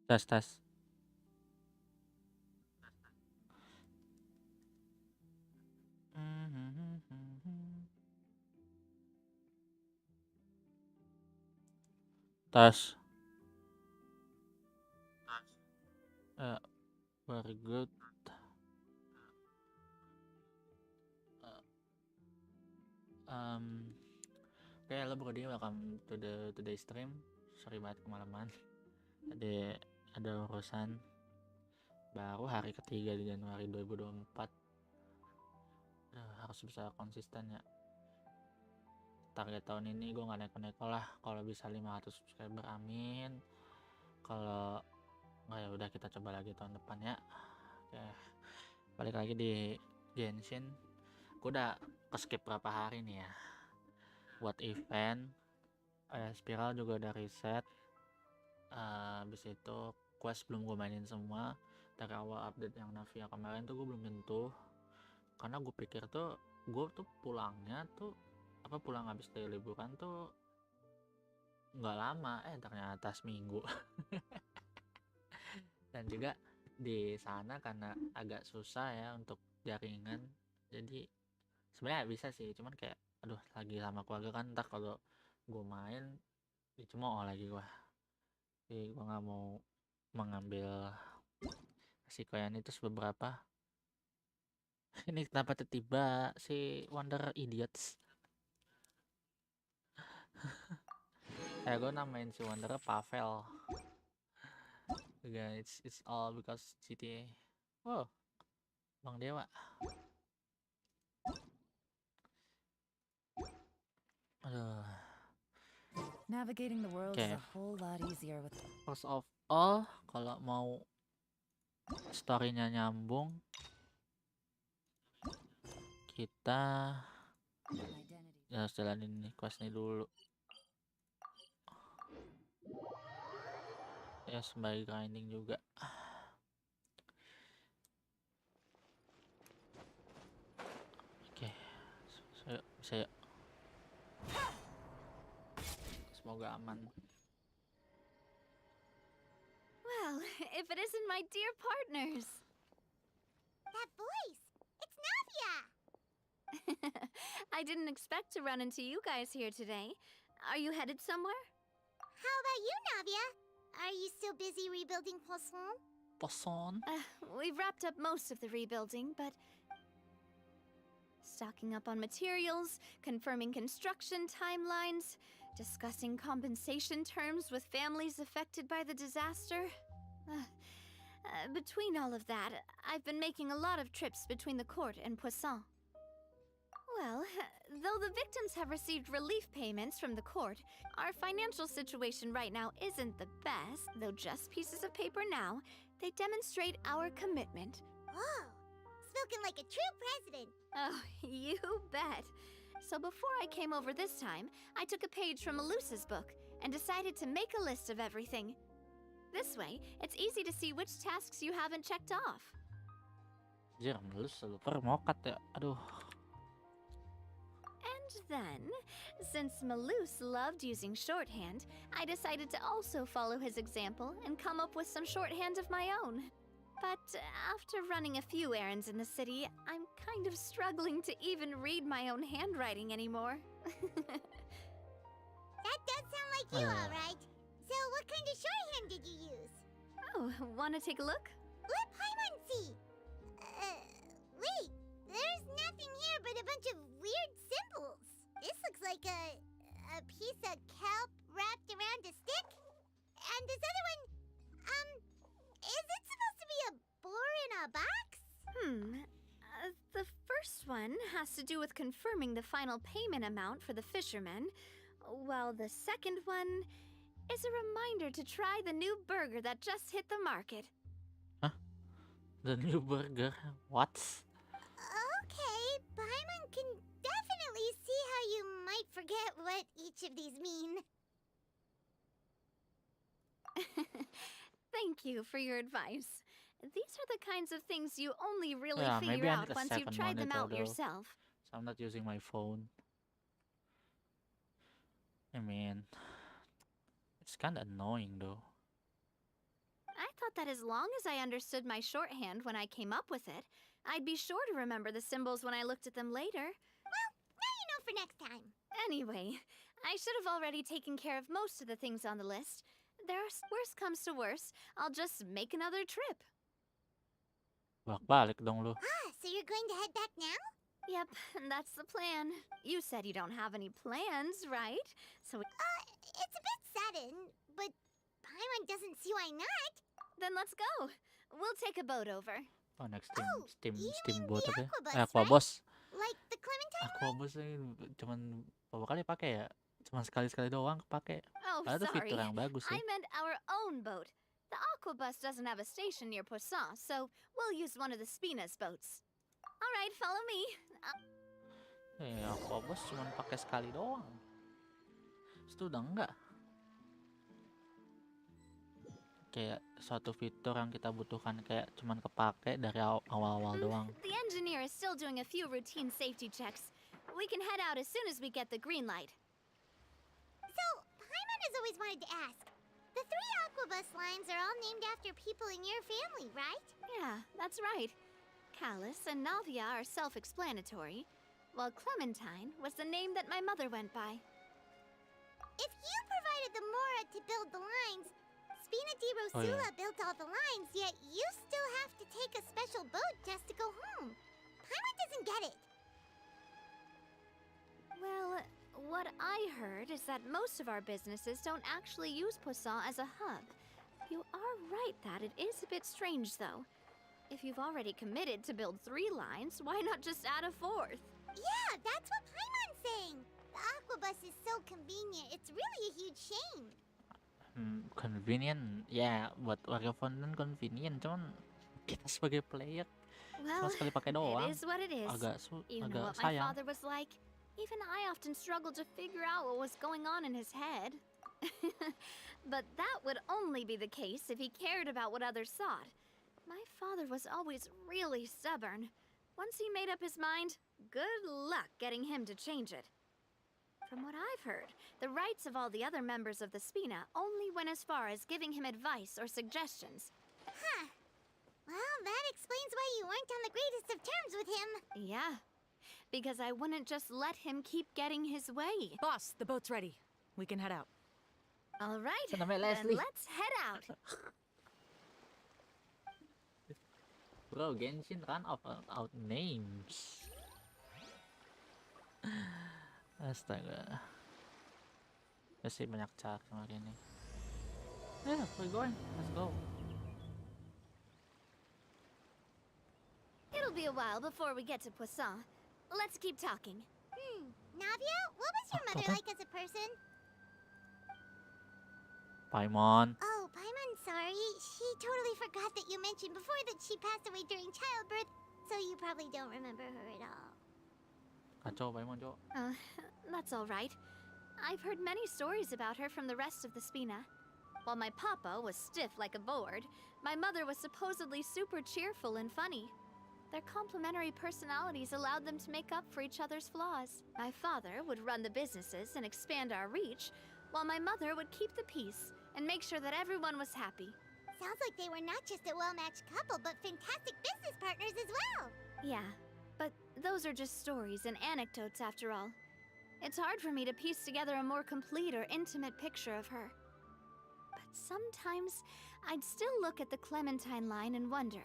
Tes tes. Tes. Very good. Oke, halo Brody, welcome to the today stream. Sorry banget kemalaman. Tadi ada urusan. Baru hari ketiga di Januari 2024. Harus bisa konsisten ya. Target tahun ini gue gak neko-neko lah. Kalau bisa 500 subscriber, amin. Kalau nggak ya udah kita coba lagi tahun depan ya. Oke, balik lagi di Genshin. Gue udah skip berapa hari nih ya buat event. Spiral juga udah reset. Habis itu quest belum gue mainin semua. Dari awal update yang Navia kemarin tuh gue belum nyentuh, karena gue pikir tuh gue tuh pulangnya tuh pulang habis dari liburan tuh nggak lama, ternyata seminggu. Dan juga di sana karena agak susah ya untuk jaringan, jadi sebenarnya bisa sih, cuman kayak aduh lagi sama keluarga kan, ntar kalau gue main dicemooh lagi gue. Jadi gue nggak mau mengambil resiko yang itu beberapa. Ini kenapa tiba-tiba si Wonder Idiots? Gue namain si Wonder Pavel. Again, it's all because GTA. Oh, Bang Dewa. Aduh. Navigating the world is Oke. a whole lot easier with First of all, kalau mau story-nya nyambung, kita identity. harus jalanin nih quest nih dulu. Ya sebagai grinding juga. Oke. Bisa yuk. Semoga aman. Well, if it isn't my dear partners. That voice! It's Navia! I didn't expect to run into you guys here today. Are you headed somewhere? How about you, Navia? Are you still busy rebuilding Poisson? Poson. We've wrapped up most of the rebuilding, but stocking up on materials, confirming construction timelines, discussing compensation terms with families affected by the disaster. Between all of that, I've been making a lot of trips between the court and Poisson. Well, though the victims have received relief payments from the court, our financial situation right now isn't the best. Though just pieces of paper now, they demonstrate our commitment. Oh, spoken like a true president. Oh, you bet. So before I came over this time, I took a page from Alus's book and decided to make a list of everything. This way, it's easy to see which tasks you haven't checked off. Anjir, lu super mokat ya. Aduh. And then, since Malus loved using shorthand, I decided to also follow his example and come up with some shorthand of my own. But after running a few errands in the city, I'm kind of struggling to even read my own handwriting anymore. That does sound like you, alright. So what kind of shorthand did you use? Oh, wanna take a look? Let Paimon see! Wait, there's nothing here but a bunch of weird symbols. This looks like a piece of kelp wrapped around a stick. And this other one, is it supposed to be a boar in a box? The first one has to do with confirming the final payment amount for the fishermen, while the second one is a reminder to try the new burger that just hit the market. Huh? The new burger? What? Okay, Paimon can definitely see how you might forget what each of these mean. Thank you for your advice. These are the kinds of things you only really Yeah, figure maybe I out need a once you've second tried them monitor out though. yourself. So I'm not using my phone. I mean, it's kind of annoying though. thought that as long as I understood my shorthand when I came up with it, I'd be sure to remember the symbols when I looked at them later. Well, now you know for next time. Anyway, I should have already taken care of most of the things on the list. Worst comes to worst, I'll just make another trip. Balik dong lu. So you're going to head back now? Yep, that's the plan. You said you don't have any plans, right? So It's a bit sudden, but Paimon doesn't see why not. then let's go. We'll take a boat over. Oh, next Oh, you steamboat mean the apa ya? Aquabus, Aquabus. Like the Clementine? Aquabus cuman beberapa kali pakai ya. Cuman sekali-sekali doang kepake. Oh, Padahal itu sorry. fitur yang bagus sih. I meant our own boat. The Aquabus doesn't have a station near Poisson, so we'll use one of the Spina's boats. All right, follow me. Aquabus cuman pakai sekali doang. Itu udah enggak. Kayak suatu fitur yang kita butuhkan kayak cuman kepake dari awal-awal doang. The engineer is still doing a few routine safety checks. We can head out as soon as we get the green light. So, Paimon has always wanted to ask. The 3 Aquabus lines are all named after people in your family, right? Yeah, that's right. Callus and Navia are self-explanatory, while Clementine was the name that my mother went by. If you provided the Mora to build the lines, Spina di Rosula built all the lines, yet you still have to take a special boat just to go home. Paimon doesn't get it. Well, what I heard is that most of our businesses don't actually use Poisson as a hub. You are right that it is a bit strange, though. If you've already committed to build 3 lines, why not just add a 4th? Yeah, that's what Paimon's saying. The Aquabus is so convenient, it's really a huge shame. Convenient, ya buat warga fondant convenient, cuman kita sebagai player Well, cuma sekali pakai doang. it is what it is. You know agak what my sayang. father was like? Even I often struggled to figure out what was going on in his head. But that would only be the case if he cared about what others thought. My father was always really stubborn. Once he made up his mind, good luck getting him to change it. From what I've heard, the rights of all the other members of the Spina only went as far as giving him advice or suggestions. Huh. Well, that explains why you weren't on the greatest of terms with him. Yeah, because I wouldn't just let him keep getting his way. Boss, the boat's ready. We can head out. All right, Siya namanya then Leslie. let's head out. Bro, Genshin run out names. Astaga. Masih banyak cara kemarin nih. Yeah, we're going. Let's go. It'll be a while before we get to Poisson. Let's keep talking. Navia, what was your mother apa? like as a person? Paimon. Oh, Paimon, sorry. She totally forgot that you mentioned before that she passed away during childbirth, so you probably don't remember her at all. Kacau Paimon, Cok. That's all right. I've heard many stories about her from the rest of the Spina. While my papa was stiff like a board, my mother was supposedly super cheerful and funny. Their complementary personalities allowed them to make up for each other's flaws. My father would run the businesses and expand our reach, while my mother would keep the peace and make sure that everyone was happy. Sounds like they were not just a well-matched couple, but fantastic business partners as well. Yeah, but those are just stories and anecdotes after all. It's hard for me to piece together a more complete or intimate picture of her. But sometimes, I'd still look at the Clementine line and wonder,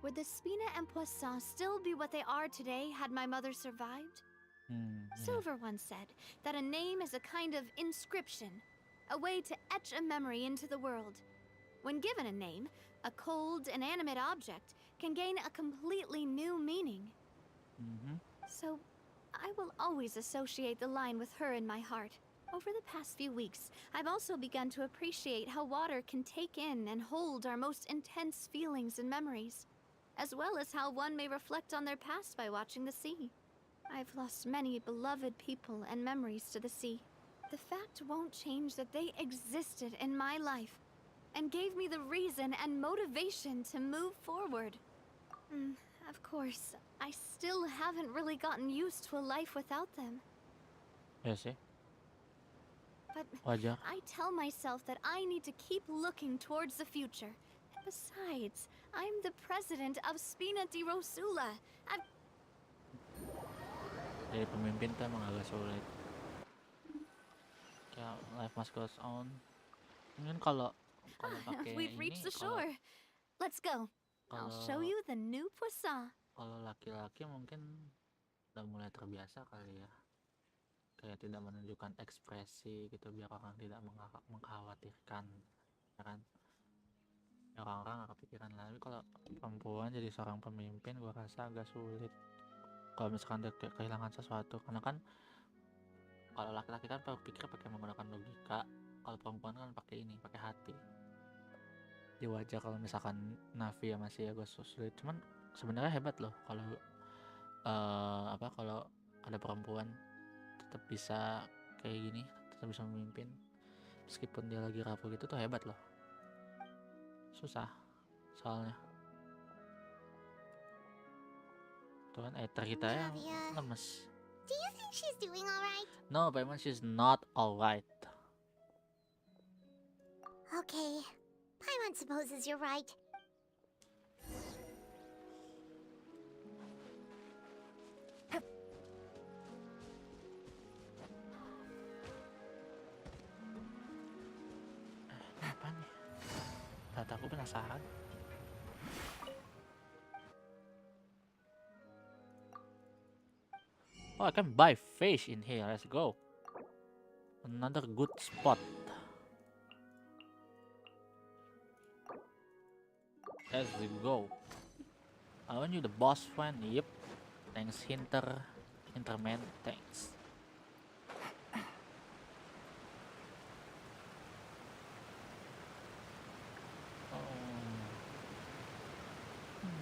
would the Spina and Poisson still be what they are today had my mother survived? Yeah. Silver once said that a name is a kind of inscription, a way to etch a memory into the world. When given a name, a cold, inanimate object can gain a completely new meaning. So, I will always associate the line with her in my heart. Over the past few weeks, I've also begun to appreciate how water can take in and hold our most intense feelings and memories, as well as how one may reflect on their past by watching the sea. I've lost many beloved people and memories to the sea. The fact won't change that they existed in my life and gave me the reason and motivation to move forward. Of course, I still haven't really gotten used to a life without them. Ya sih, But wajar. I tell myself that I need to keep looking towards the future Besides, I'm the president of Spina di Rosula. Jadi pemimpin tuh emang agak sulit. Kayak life must goes on. Mungkin kalau pakai We've ini, reached the shore. Let's go. I'll show kalau you the new poisson. kalau laki-laki mungkin udah mulai terbiasa kali ya. Kayak tidak menunjukkan ekspresi gitu biar orang tidak mengkhawatirkan, ya kan? Ya, orang-orang gak kepikiran lagi. Kalau perempuan jadi seorang pemimpin, gua rasa agak sulit. Kalau misalkan dia kehilangan sesuatu, karena kan kalau laki-laki kan berpikir pakai menggunakan logika, kalau perempuan kan pakai hati. Jadi wajar kalau misalkan Navi ya masih agak sulit. Cuman sebenarnya hebat loh kalau kalau ada perempuan tetap bisa kayak gini, tetap bisa memimpin meskipun dia lagi rapuh gitu tuh hebat loh. Susah soalnya. Tuh kan Aether kita ya lemes. Do you think she's doing alright? No, but she's not alright. Okay. Paimon supposes you're right. Ini apa nih? Aku penasaran. Oh, I can buy fish in here. Let's go. Another good spot. Let's go. I want you the boss friend. Yep. Thanks, Hinterman. Thanks.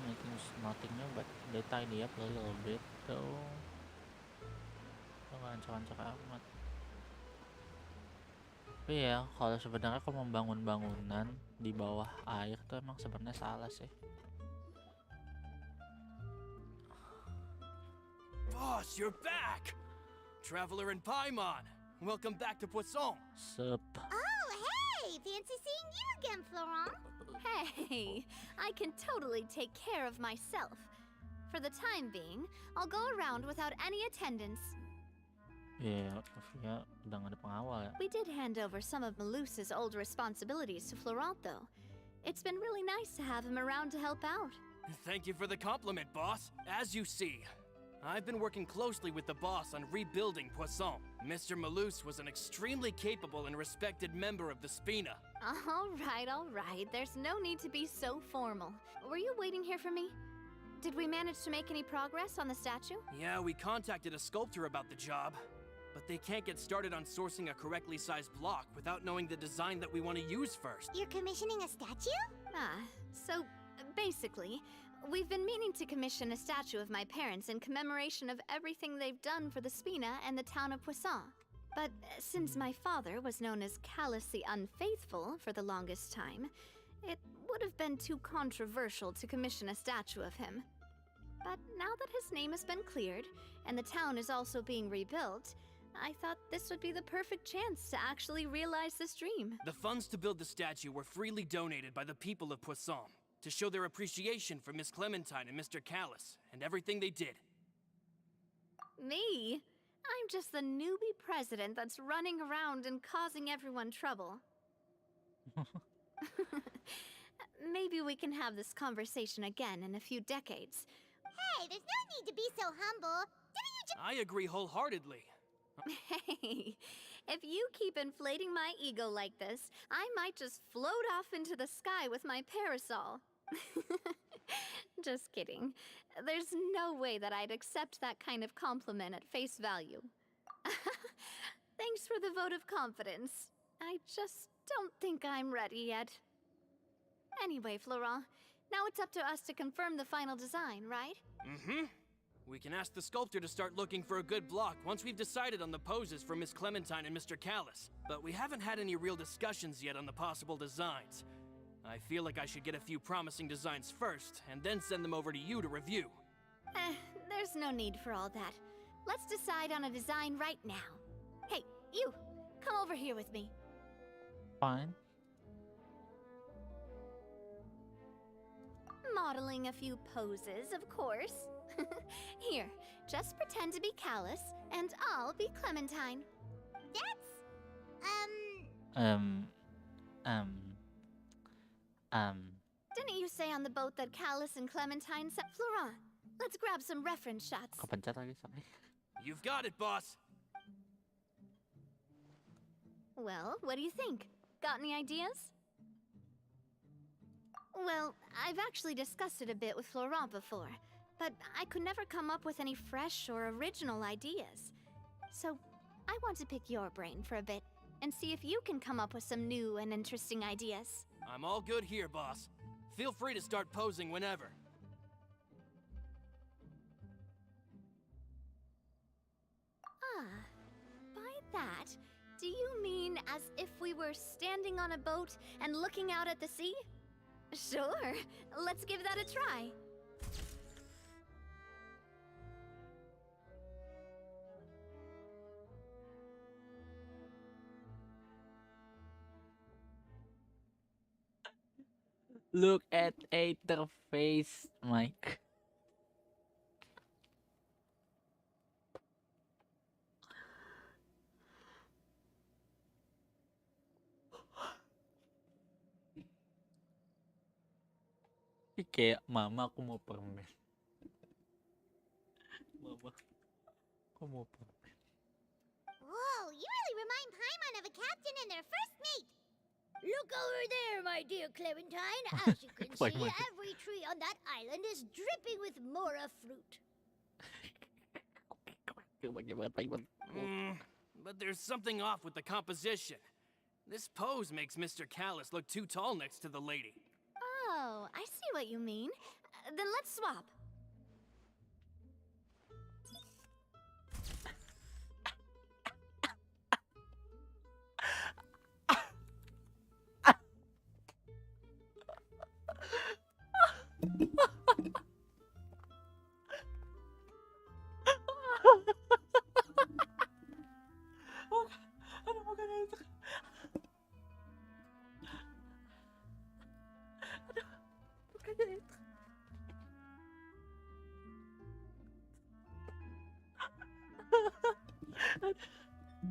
Making nothing new, but they tidy up a little bit though. Nggak ancak-ancak amat. Tapi ya, kalau sebenarnya kalau membangun bangunan di bawah air tuh emang sebenarnya salah sih. Boss, you're back! Traveler and Paimon, welcome back to Poisson. Sup. Oh, hey! Fancy seeing you again, Florent. Hey, I can totally take care of myself. For the time being, I'll go around without any attendance. Ya, Sofia udah gak ada pengawal ya. We did hand over some of Malus's old responsibilities to Florent, though. It's been really nice to have him around to help out. Thank you for the compliment, boss. As you see, I've been working closely with the boss on rebuilding Poisson. Mr. Malus was an extremely capable and respected member of the Spina. All right. There's no need to be so formal. Were you waiting here for me? Did we manage to make any progress on the statue? Yeah, we contacted a sculptor about the job, but they can't get started on sourcing a correctly sized block without knowing the design that we want to use first. You're commissioning a statue? So basically, we've been meaning to commission a statue of my parents in commemoration of everything they've done for the Spina and the town of Poisson. But since my father was known as callously unfaithful for the longest time, it would have been too controversial to commission a statue of him. But now that his name has been cleared, and the town is also being rebuilt, I thought this would be the perfect chance to actually realize this dream. The funds to build the statue were freely donated by the people of Poisson to show their appreciation for Miss Clementine and Mr. Callis and everything they did. Me? I'm just the newbie president that's running around and causing everyone trouble. Maybe we can have this conversation again in a few decades. Hey, there's no need to be so humble. Didn't you just— I agree wholeheartedly. Hey, if you keep inflating my ego like this, I might just float off into the sky with my parasol. Just kidding. There's no way that I'd accept that kind of compliment at face value. Thanks for the vote of confidence. I just don't think I'm ready yet. Anyway, Florent, now it's up to us to confirm the final design, right? Mm-hmm. We can ask the sculptor to start looking for a good block once we've decided on the poses for Miss Clementine and Mr. Callis. But we haven't had any real discussions yet on the possible designs. I feel like I should get a few promising designs first, and then send them over to you to review. There's no need for all that. Let's decide on a design right now. Hey, you! Come over here with me. Fine. modeling a few poses, of course. Here, just pretend to be Callus, and I'll be Clementine. That's, Didn't you say on the boat that Callus and Clementine said, Florent, let's grab some reference shots. Kepencet lagi sorry. You've got it, boss. Well, what do you think? Got any ideas? Well, I've actually discussed it a bit with Florent before, but I could never come up with any fresh or original ideas. So, I want to pick your brain for a bit, and see if you can come up with some new and interesting ideas. I'm all good here, boss. Feel free to start posing whenever. Ah, by that, do you mean as if we were standing on a boat and looking out at the sea? Sure, let's give that a try. Look at Aether face, Mike. Kayak mama aku mau permen. Mama, aku mau permen. whoa, you really remind Paimon of a captain and their first mate. Look over there, my dear Clementine. As you can see, Paimon. every tree on that island is dripping with mora fruit. But there's something off with the composition. This pose makes Mr. Callus look too tall next to the lady. Oh, I see what you mean. Then let's swap. Aduh, bukan itu. Aduh, bukan itu.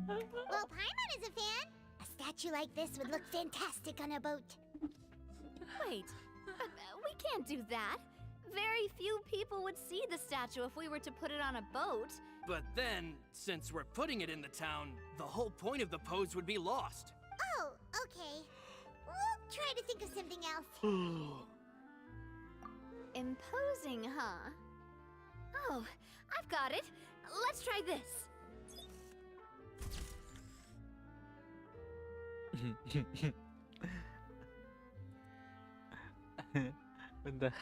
Well, Paimon is a fan. A statue like this would look fantastic on a boat. Wait, but we can't do that. Very few people would see the statue if we were to put it on a boat. But then, since we're putting it in the town, the whole point of the pose would be lost. Oh, okay. We'll try to think of something else. Imposing, huh? Oh, I've got it. Let's try this. Bentar.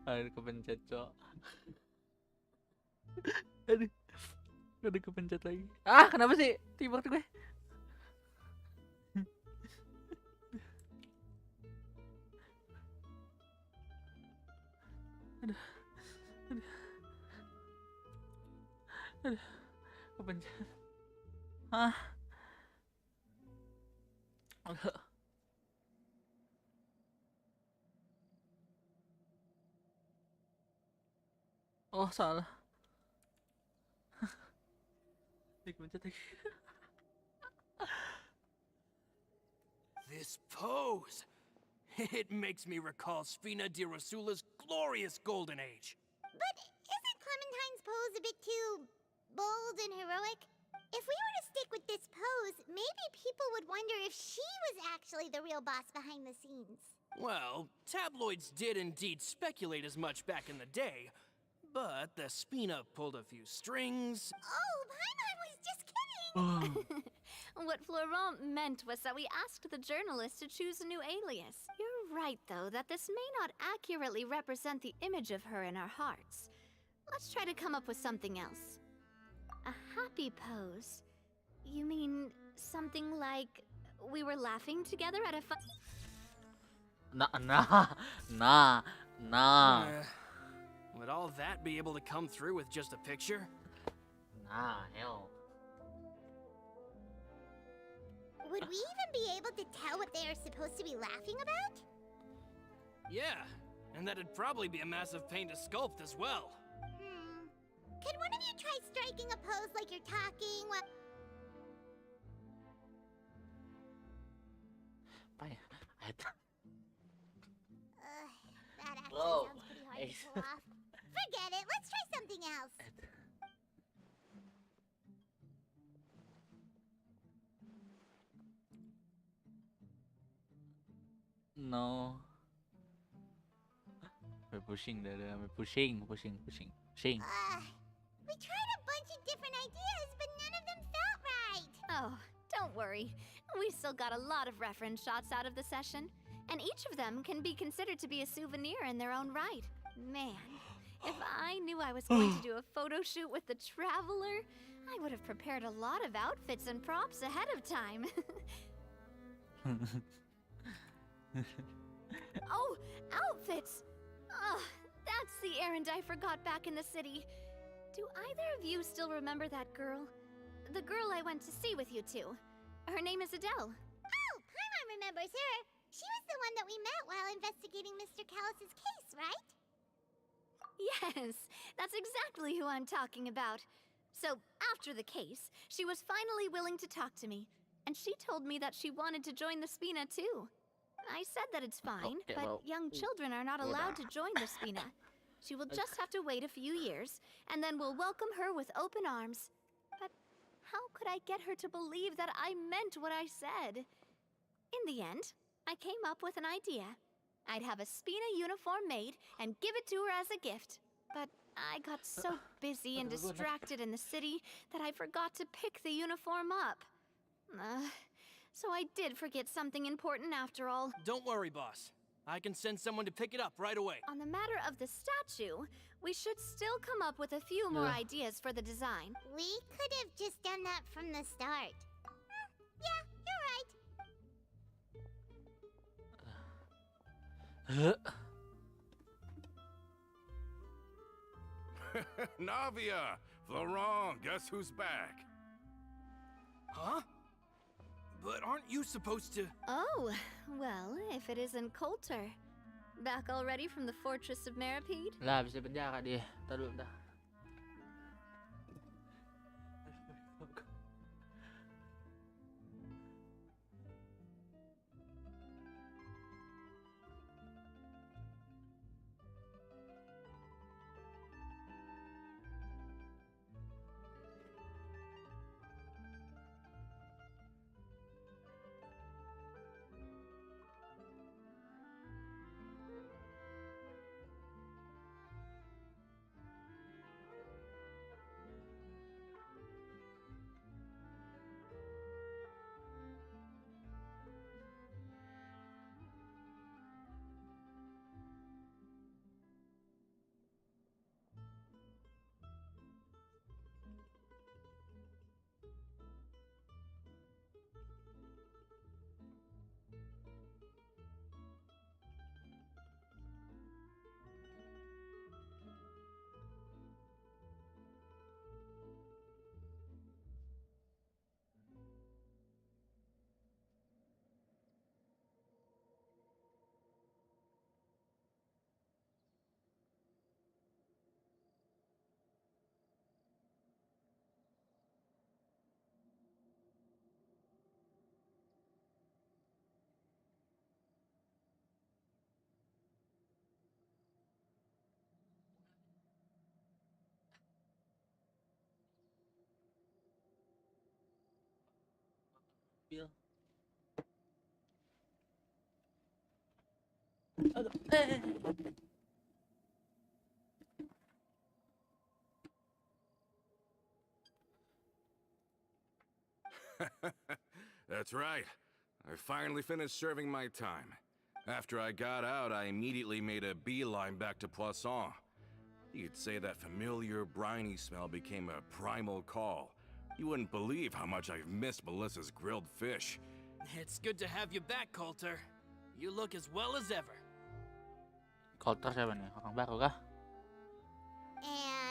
Aduh, kepencet, Cok. Aduh. Aduh, kepencet lagi. Ah, kenapa sih? Tiba tuh gue. Aduh. Aduh. Aduh. Kepencet. Ah. Aduh. Oh, salah. Kepencet lagi. This pose! It makes me recall Spina di Rosula's glorious golden age. But isn't Clementine's pose a bit too bold and heroic? If we were to stick with this pose, maybe people would wonder if she was actually the real boss behind the scenes. Well, tabloids did indeed speculate as much back in the day, but the Spina pulled a few strings. Oh, Paimon was just kidding! What Florent meant was that we asked the journalist to choose a new alias. You're right, though, that this may not accurately represent the image of her in our hearts. Let's try to come up with something else. A happy pose? You mean something like we were laughing together at a fun... Nah. Would all that be able to come through with just a picture? Nah, hell. Would we even be able to tell what they are supposed to be laughing about? Yeah, And that'd probably be a massive pain to sculpt as well. Could one of you try striking a pose like you're talking while... That actually Bro. sounds pretty hard to pull off. Forget it, let's try something else. No. We're pushing, we're pushing. We tried a bunch of different ideas, but none of them felt right. Oh, don't worry. We still got a lot of reference shots out of the session, and each of them can be considered to be a souvenir in their own right. Man, if I knew I was going to do a photo shoot with the Traveler, I would have prepared a lot of outfits and props ahead of time. Oh, outfits! Ugh, that's the errand I forgot back in the city. Do either of you still remember that girl? The girl I went to see with you two. Her name is Adele. Oh, Paimon remembers her. She was the one that we met while investigating Mr. Callus's case, right? Yes, that's exactly who I'm talking about. So, after the case, she was finally willing to talk to me, and she told me that she wanted to join the Spina too. I said that it's fine, Okay, but well, young children are not allowed to join the Spina. She will just have to wait a few years, and then we'll welcome her with open arms. But how could I get her to believe that I meant what I said? In the end, I came up with an idea. I'd have a Spina uniform made and give it to her as a gift. But I got so busy and distracted in the city that I forgot to pick the uniform up. So I did forget something important after all. Don't worry, boss. I can send someone to pick it up right away. On the matter of the statue, we should still come up with a few more ideas for the design. We could have just done that from the start. Yeah, you're right. Navia! Florent, guess who's back? Huh? But aren't you supposed to... Oh, well, if it isn't Coulter. Back already from the Fortress of Meripede? Lah, bisa penjara dia. Ntar dulu, dah. Bill. Aduh. That's right. I finally finished serving my time. After I got out, I immediately made a beeline back to Poisson. You could say that familiar, briny smell became a primal call. You wouldn't believe how much I've missed Melissa's grilled fish. It's good to have you back, Coulter. You look as well as ever. Coulter siapa nih? Orang baru kah?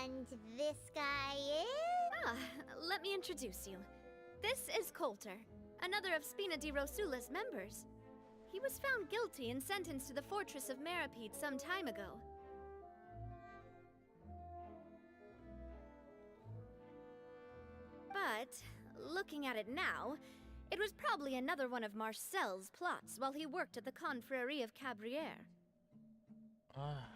And this guy is... Let me introduce you. This is Coulter, another of Spina di Rosula's members. He was found guilty and sentenced to the fortress of Meripede some time ago. But, looking at it now, it was probably another one of Marcel's plots while he worked at the Confrérie of Cabrières. Ah.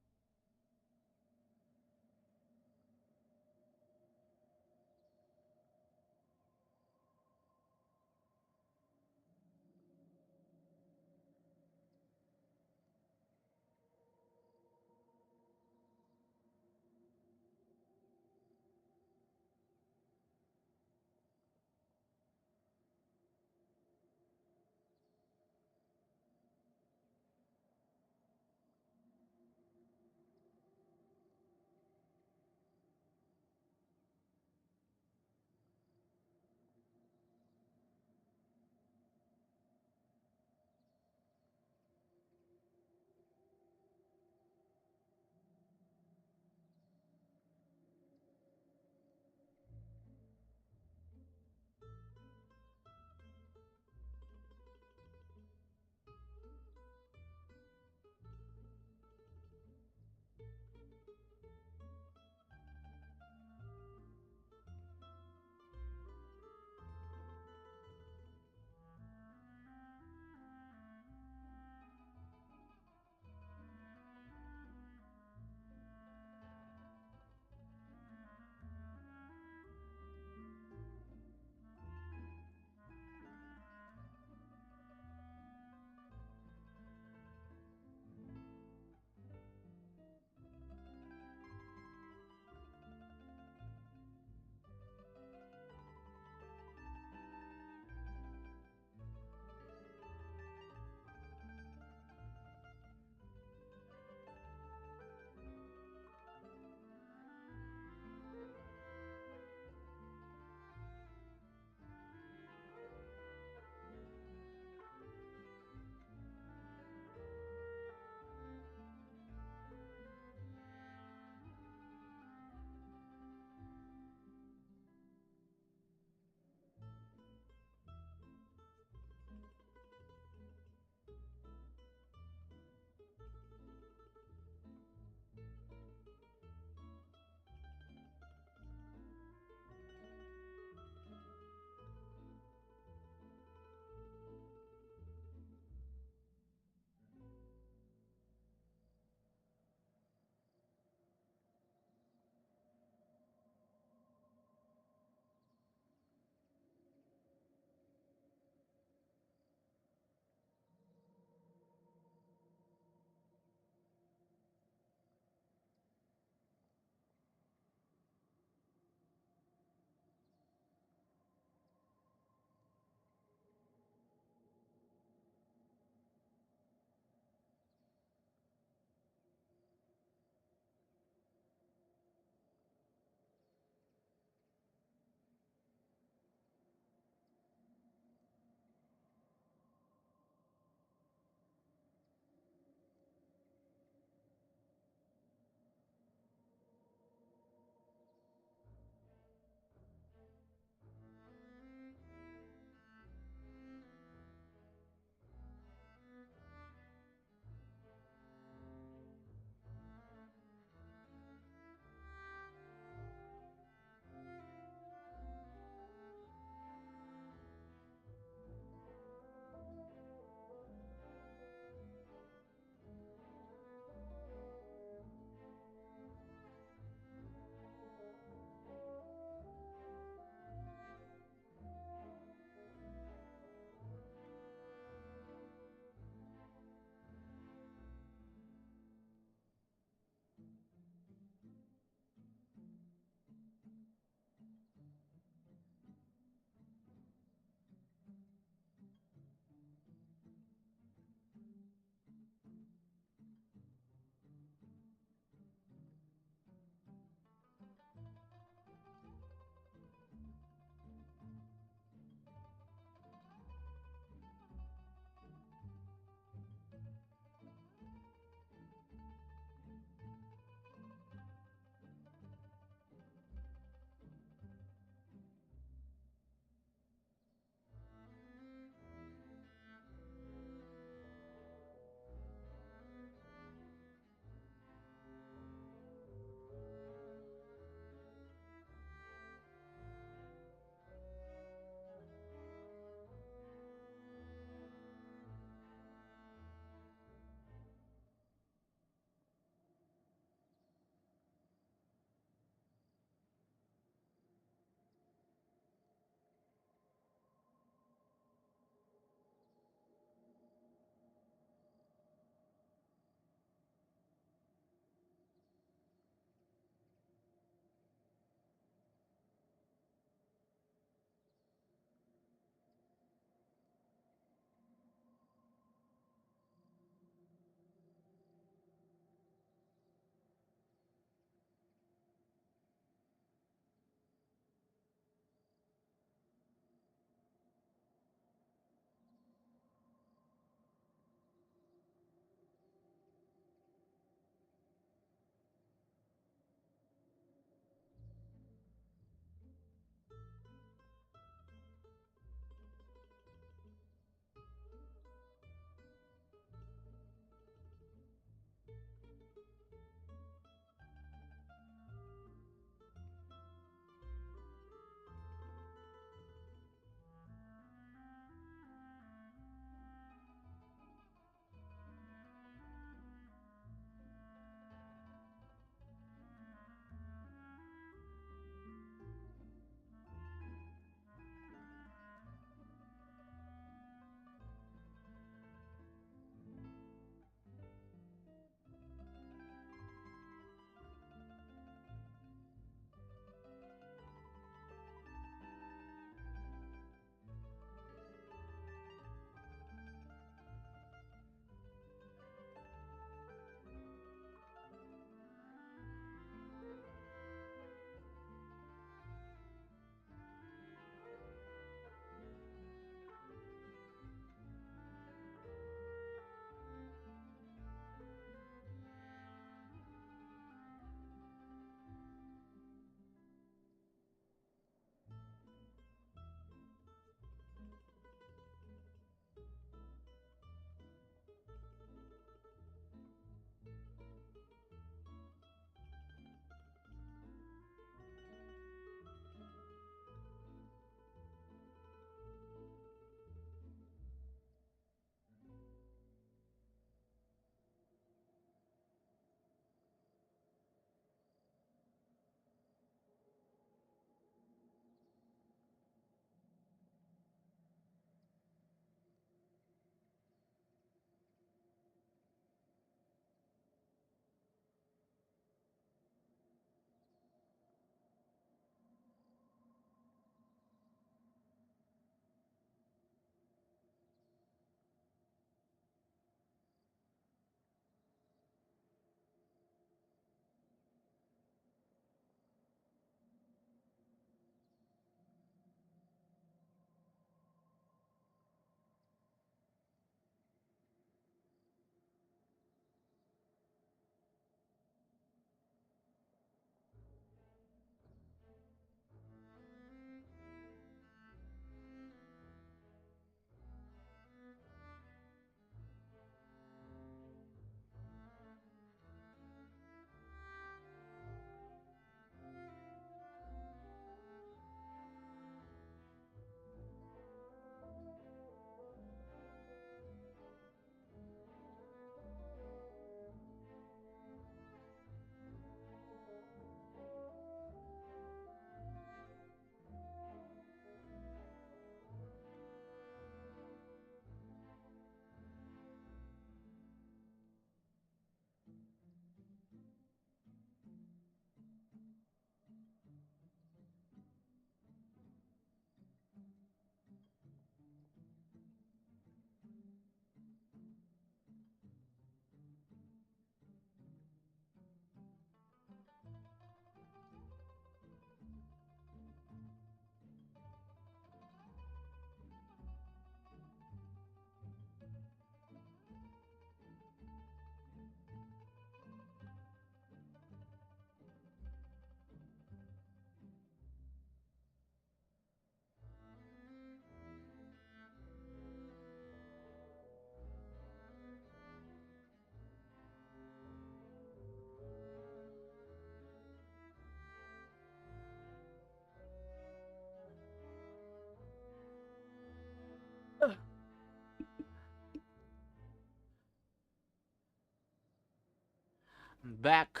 back.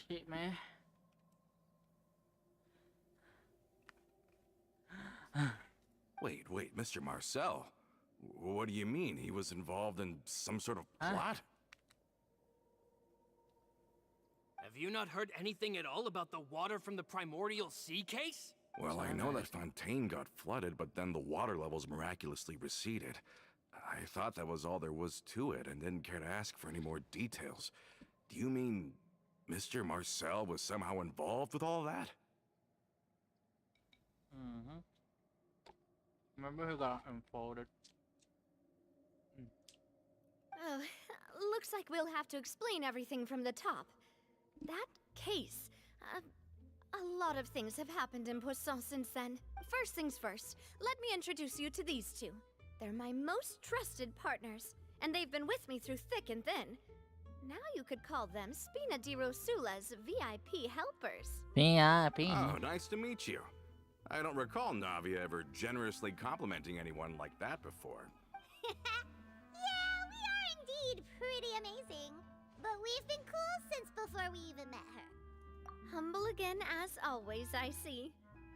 Shit, man. Wait, Mr. Marcel. What do you mean? He was involved in some sort of Huh? plot? Have you not heard anything at all about the water from the primordial sea case? Well, I know that Fontaine got flooded, but then the water levels miraculously receded. I thought that was all there was to it and didn't care to ask for any more details. Do you mean Mr. Marcel was somehow involved with all that? Remember he got unfolded. Oh, looks like we'll have to explain everything from the top. That case, a lot of things have happened in Poisson since then. First things first, let me introduce you to these two. They're my most trusted partners, and they've been with me through thick and thin. Now you could call them Spina di Rosula's VIP helpers. VIP. Oh, nice to meet you. I don't recall Navia ever generously complimenting anyone like that before. Yeah, we are indeed pretty amazing. But we've been cool since before we even met her. Humble again as always, I see.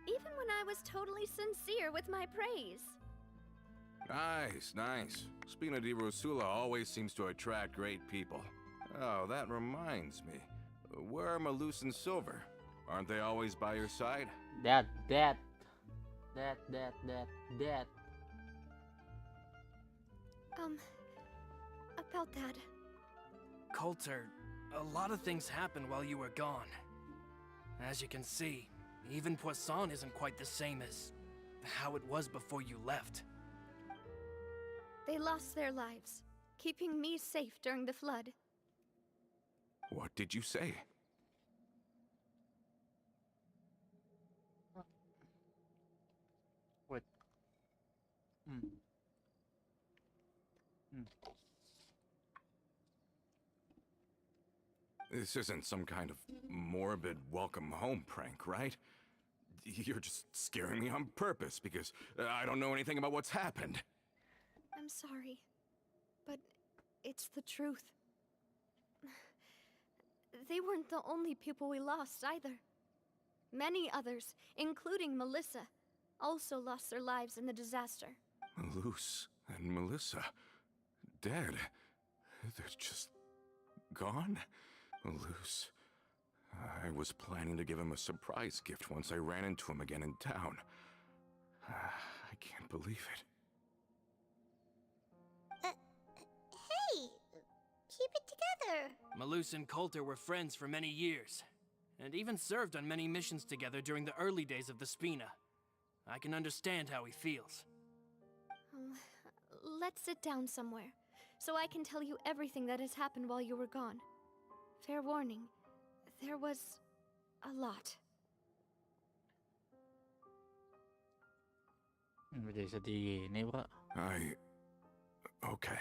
Even when I was totally sincere with my praise. Nice. Spina di Rosula always seems to attract great people. Oh, that reminds me. Where are Malus and Silver? Aren't they always by your side? That. About that. Coulter, a lot of things happened while you were gone. As you can see, even Poisson isn't quite the same as how it was before you left. They lost their lives, keeping me safe during the flood. What did you say? Wait. This isn't some kind of morbid welcome home prank, right? You're just scaring me on purpose because I don't know anything about what's happened. I'm sorry, but it's the truth. They weren't the only people we lost either. Many others, including Melissa, also lost their lives in the disaster. Malus and Melissa, dead. They're just gone? Malus. I was planning to give him a surprise gift once I ran into him again in town. I can't believe it. Hey, keep it together. Malus and Coulter were friends for many years, and even served on many missions together during the early days of the Spina. I can understand how he feels. Let's sit down somewhere, so I can tell you everything that has happened while you were gone. Fair warning, there was a lot. Jadi sedih gini, bro. Okay.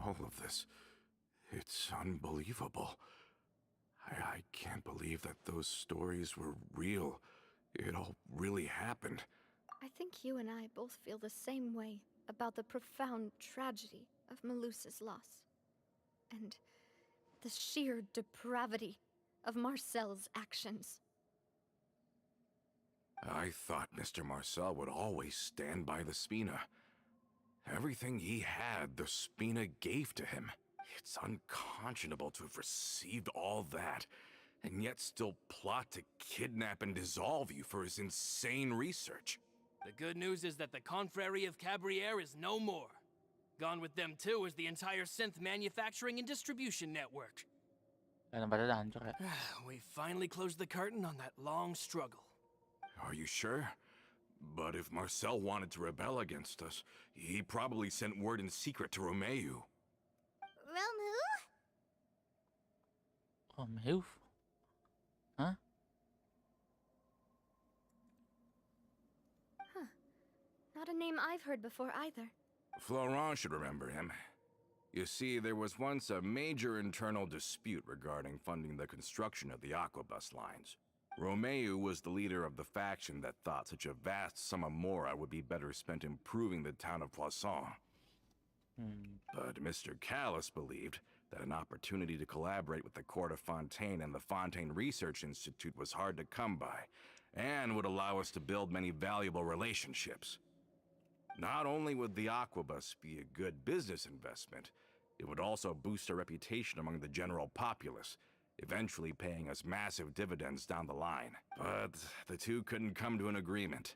All of this, it's unbelievable. I can't believe that those stories were real. It all really happened. I think you and I both feel the same way about the profound tragedy of Melusa's loss. And the sheer depravity of Marcel's actions. I thought Mr. Marcel would always stand by the Spina. Everything he had, the Spina gave to him. It's unconscionable to have received all that, and yet still plot to kidnap and dissolve you for his insane research. The good news is that the Confrérie of Cabriere is no more. Gone with them too is the entire synth manufacturing and distribution network. Dan tempatnya udah hancur ya. We finally closed the curtain on that long struggle. Are you sure? But if Marcel wanted to rebel against us, he probably sent word in secret to Romeu. Romu? Romeu? Hah? Not a name I've heard before either. Florent should remember him. You see, there was once a major internal dispute regarding funding the construction of the Aquabus lines. Romeu was the leader of the faction that thought such a vast sum of mora would be better spent improving the town of Poisson. But Mr. Callis believed that an opportunity to collaborate with the Court of Fontaine and the Fontaine Research Institute was hard to come by, and would allow us to build many valuable relationships. Not only would the Aquabus be a good business investment, it would also boost our reputation among the general populace, eventually paying us massive dividends down the line. But the two couldn't come to an agreement.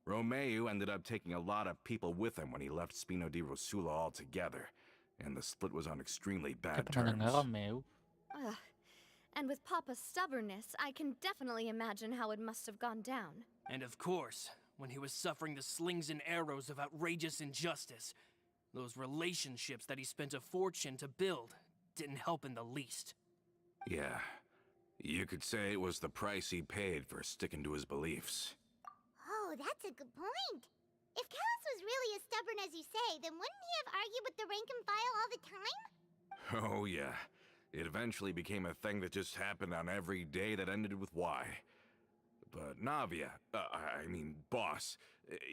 Romeu ended up taking a lot of people with him when he left Spino di Rosula altogether, and the split was on extremely bad Kayak pernah terms. denger Romeu. Ugh. And with Papa's stubbornness, I can definitely imagine how it must have gone down. And of course, when he was suffering the slings and arrows of outrageous injustice, those relationships that he spent a fortune to build didn't help in the least. Yeah, you could say it was the price he paid for sticking to his beliefs. Oh, that's a good point. If Callis was really as stubborn as you say, then wouldn't he have argued with the rank and file all the time? Oh yeah, it eventually became a thing that just happened on every day that ended with Y. But Navia, boss,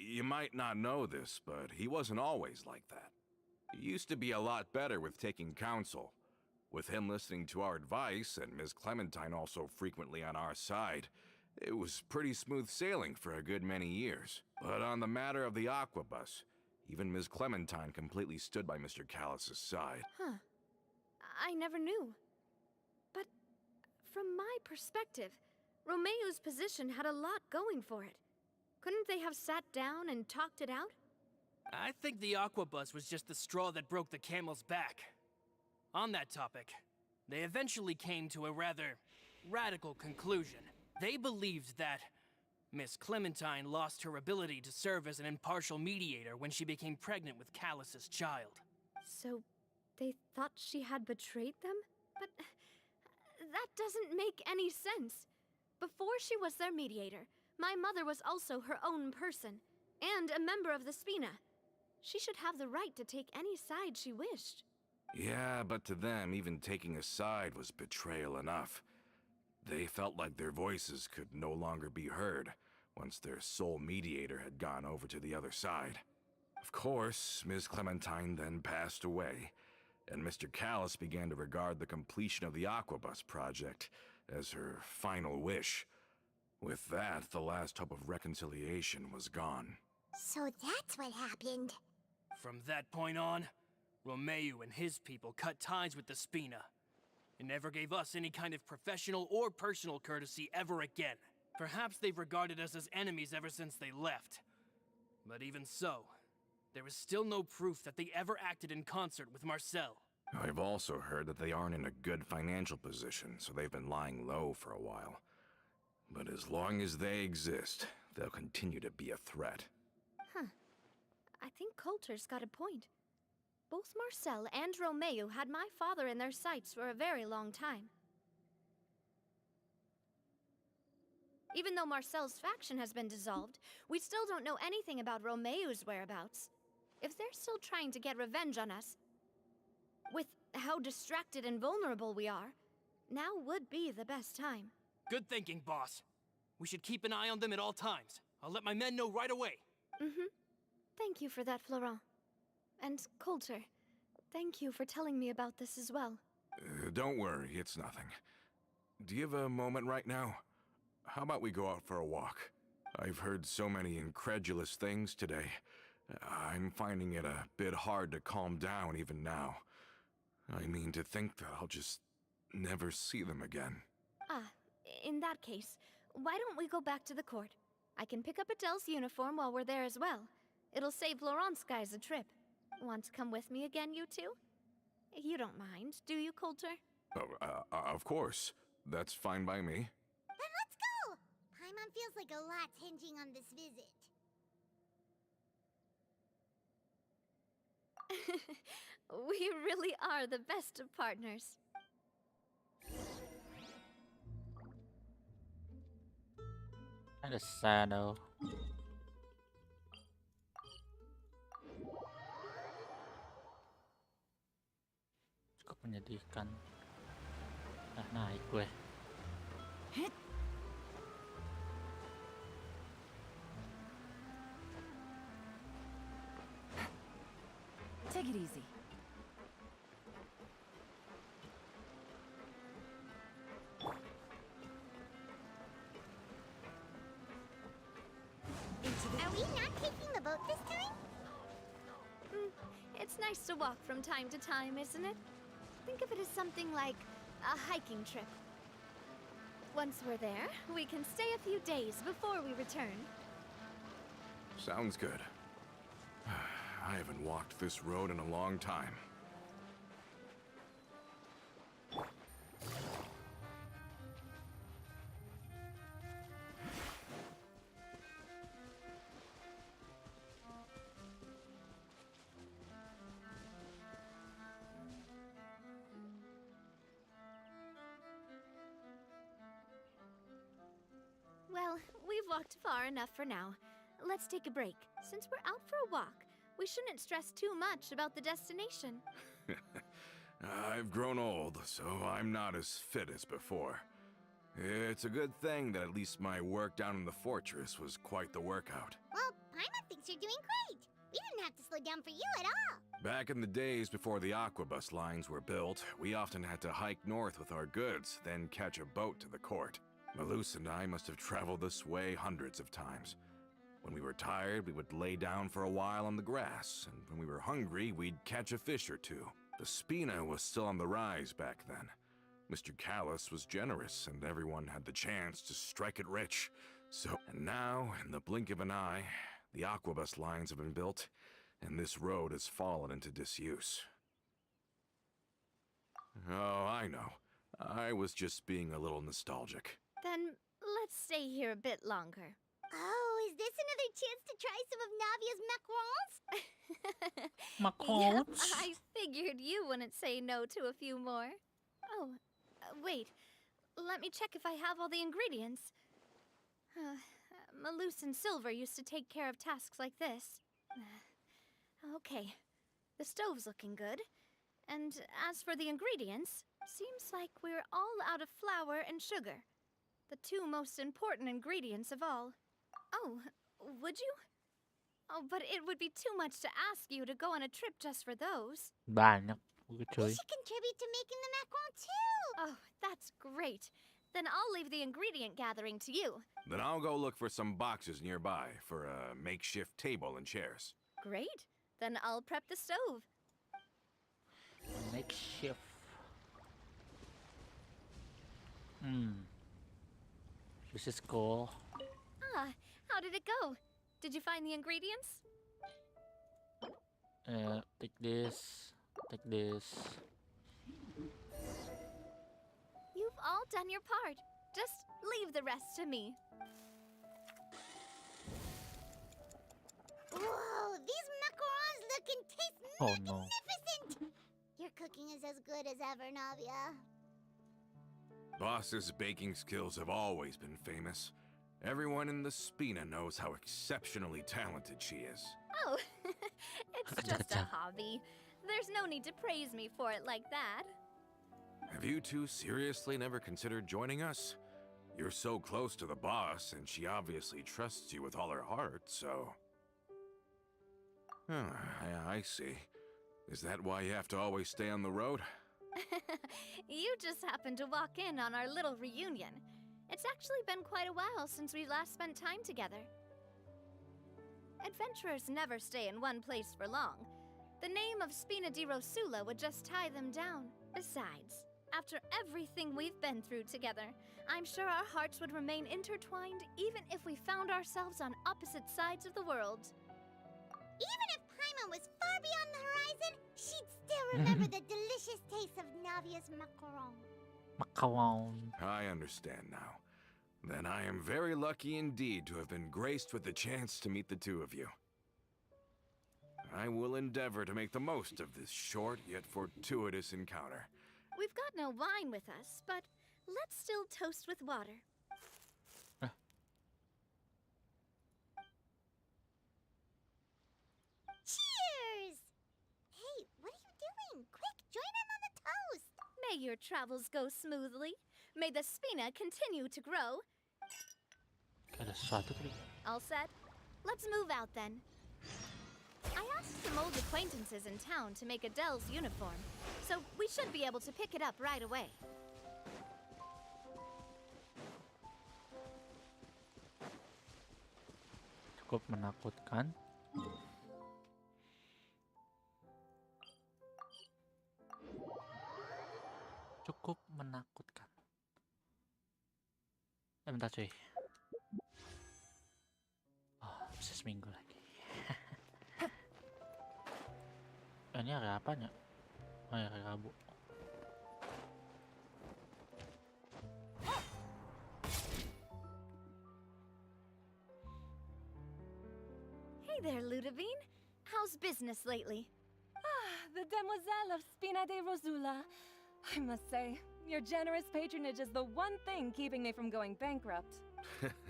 you might not know this, but he wasn't always like that. He used to be a lot better with taking counsel. With him listening to our advice, and Ms. Clementine also frequently on our side, it was pretty smooth sailing for a good many years. But on the matter of the Aquabus, even Ms. Clementine completely stood by Mr. Callis's side. Huh. I never knew. But from my perspective, Romeu's position had a lot going for it. Couldn't they have sat down and talked it out? I think the Aquabus was just the straw that broke the camel's back. On that topic, they eventually came to a rather radical conclusion. They believed that Miss Clementine lost her ability to serve as an impartial mediator when she became pregnant with Callis's child. So they thought she had betrayed them? But that doesn't make any sense. Before she was their mediator, my mother was also her own person, and a member of the Spina. She should have the right to take any side she wished. Yeah, but to them, even taking a side was betrayal enough. They felt like their voices could no longer be heard once their sole mediator had gone over to the other side. Of course, Ms. Clementine then passed away, and Mr. Callis began to regard the completion of the Aquabus project as her final wish. With that, the last hope of reconciliation was gone. So that's what happened. From that point on, Romeu and his people cut ties with the Spina, and never gave us any kind of professional or personal courtesy ever again. Perhaps they've regarded us as enemies ever since they left. But even so, there is still no proof that they ever acted in concert with Marcel. I've also heard that they aren't in a good financial position, so they've been lying low for a while. But as long as they exist, they'll continue to be a threat. Huh. I think Coulter's got a point. Both Marcel and Romeu had my father in their sights for a very long time. Even though Marcel's faction has been dissolved, we still don't know anything about Romeu's whereabouts. If they're still trying to get revenge on us, with how distracted and vulnerable we are, now would be the best time. Good thinking, boss. We should keep an eye on them at all times. I'll let my men know right away. Thank you for that, Florent. And Coulter, thank you for telling me about this as well. Don't worry, it's nothing. Do you have a moment right now? How about we go out for a walk? I've heard so many incredulous things today. I'm finding it a bit hard to calm down even now. I mean, to think that I'll just never see them again. In that case, why don't we go back to the court? I can pick up Adele's uniform while we're there as well. It'll save Laurent's guys a trip. Want to come with me again, you two? You don't mind, do you, Coulter? Of course. That's fine by me. Then let's go! Paimon feels like a lot's hinging on this visit. We really are the best of partners. Kinda sad though. Cukup menyedihkan. Naik gue. Take it easy. Are we not taking the boat this time? It's nice to walk from time to time, isn't it? Think of it as something like a hiking trip. Once we're there, we can stay a few days before we return. Sounds good. I haven't walked this road in a long time. Well, we've walked far enough for now. Let's take a break. Since we're out for a walk, we shouldn't stress too much about the destination. I've grown old, so I'm not as fit as before. It's a good thing that at least my work down in the fortress was quite the workout. Well, Paimon thinks you're doing great. We didn't have to slow down for you at all. Back in the days before the aquabus lines were built, we often had to hike north with our goods, then catch a boat to the court. Malus and I must have traveled this way hundreds of times. When we were tired, we would lay down for a while on the grass, and when we were hungry, we'd catch a fish or two. The Spina was still on the rise back then. Mr. Callus was generous, and everyone had the chance to strike it rich. And now, in the blink of an eye, the aquabus lines have been built, and this road has fallen into disuse. Oh, I know. I was just being a little nostalgic. Then let's stay here a bit longer. Oh, is this another chance to try some of Navia's macarons? Yep, Macarons. I figured you wouldn't say no to a few more. Oh, wait. Let me check if I have all the ingredients. Malus and Silver used to take care of tasks like this. Okay. The stove's looking good. And as for the ingredients, seems like we're all out of flour and sugar. The two most important ingredients of all. Oh, would you? Oh, but it would be too much to ask you to go on a trip just for those. Banyak. Gue We cuy. should contribute to making the macaron too. Oh, that's great. Then I'll leave the ingredient gathering to you. Then I'll go look for some boxes nearby for a makeshift table and chairs. Great. Then I'll prep the stove. Makeshift. This is cool. Ah, how did it go? Did you find the ingredients? Take this. Take this. You've all done your part. Just leave the rest to me. Whoa, these macarons look and taste Oh no. magnificent. Your cooking is as good as ever, Navia. Boss's baking skills have always been famous. Everyone in the Spina knows how exceptionally talented she is. Oh, it's just a hobby. There's no need to praise me for it like that. Have you two seriously never considered joining us? You're so close to the boss, and she obviously trusts you with all her heart, so... Oh, I see. Is that why you have to always stay on the road? You just happened to walk in on our little reunion. It's actually been quite a while since we last spent time together. Adventurers never stay in one place for long. The name of Spina di Rosula would just tie them down. Besides, after everything we've been through together, I'm sure our hearts would remain intertwined even if we found ourselves on opposite sides of the world. Even if Paimon was far beyond the horizon, she'd still remember the delicious taste of Navia's macaron. Macaron. I understand now. Then I am very lucky indeed to have been graced with the chance to meet the two of you. I will endeavor to make the most of this short yet fortuitous encounter. We've got no wine with us, but let's still toast with water. Cheers! Hey, what are you doing? Quick, join in on the toast! May your travels go smoothly. May the spina continue to grow. Ada sesuatu tadi. All set? Let's move out then. I asked some old acquaintances in town to make Adele's uniform, so we should be able to pick it up right away. Cukup menakutkan. Cukup menakutkan. Bentar cuy. Oh, masih seminggu lagi. Ini hari apanya? Oh ya, hari Rabu. Hey there, Ludovine. How's business lately? The Demoiselle of Spina de Rosula. I must say, your generous patronage is the one thing keeping me from going bankrupt.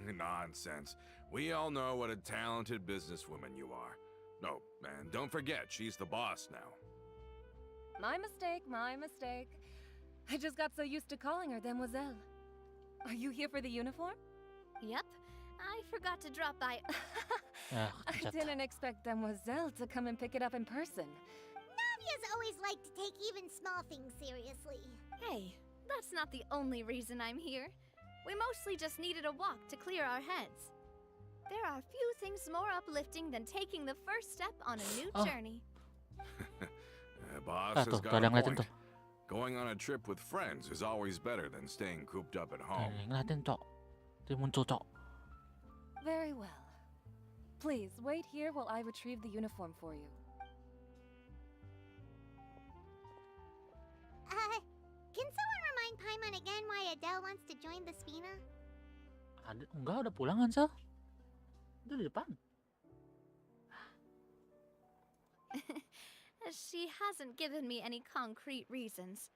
Nonsense. We all know what a talented businesswoman you are. Oh, and don't forget, she's the boss now. My mistake, my mistake. I just got so used to calling her Demoiselle. Are you here for the uniform? Yep. I forgot to drop by. Ya, I kepencet. didn't expect Demoiselle to come and pick it up in person. Navia's always liked to take even small things seriously. Hey, that's not the only reason I'm here. We mostly just needed a walk to clear our heads. There are few things more uplifting than taking the first step on a new Oh. journey. Boss Ah, has tuh, tuh got ada a yang ngeliatin point. tuh. Going on a trip with friends is always better than staying cooped up at Ada home. yang ngeliatin cok. Dia muncul cok. Very well. Please, wait here while I retrieve the uniform for you. Can someone remind Paimon again why Adele wants to join the Spina? Ada enggak, udah pulang kan Sel? Itu di depan. She hasn't given me any concrete reasons.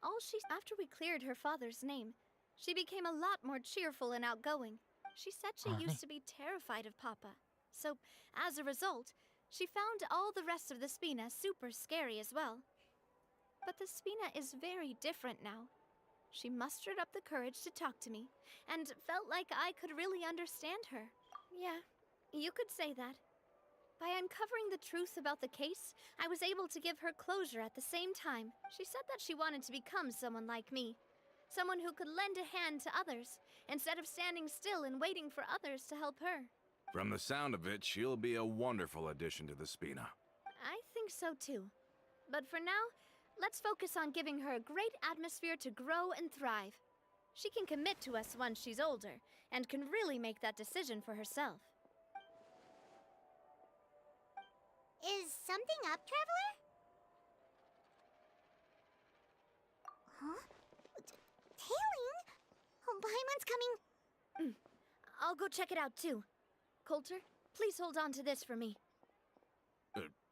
After we cleared her father's name, she became a lot more cheerful and outgoing. She said she Aneh. used to be terrified of Papa. So, as a result, she found all the rest of the Spina super scary as well. But the Spina is very different now. She mustered up the courage to talk to me, and felt like I could really understand her. Yeah, you could say that. By uncovering the truth about the case, I was able to give her closure at the same time. She said that she wanted to become someone like me. Someone who could lend a hand to others, instead of standing still and waiting for others to help her. From the sound of it, she'll be a wonderful addition to the Spina. I think so too. But for now, let's focus on giving her a great atmosphere to grow and thrive. She can commit to us once she's older, and can really make that decision for herself. Is something up, Traveler? Huh? Tailing? Oh, Paimon's coming. I'll go check it out too. Coulter, please hold on to this for me.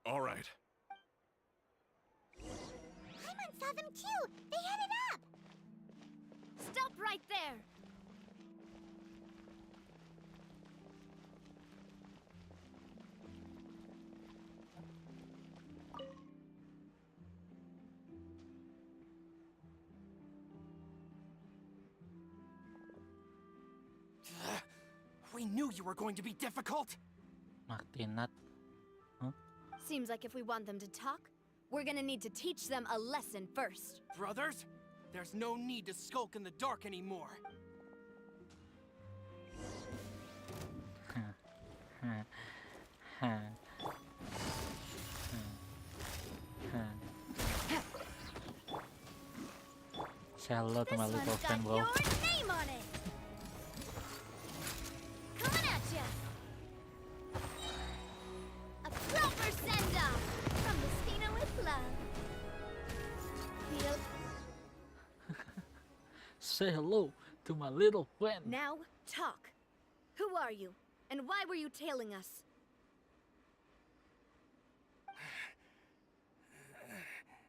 All right. Paimon saw them too. They headed up. Stop right there! We knew you were going to be difficult. Martinat. Seems like if we want them to talk, we're gonna need to teach them a lesson first. Brothers, there's no need to skulk in the dark anymore. Say hello to This my one's little got friend, bro. your name on it! Coming at ya! A proper send say hello to my little friend. Now, talk. Who are you? And why were you tailing us?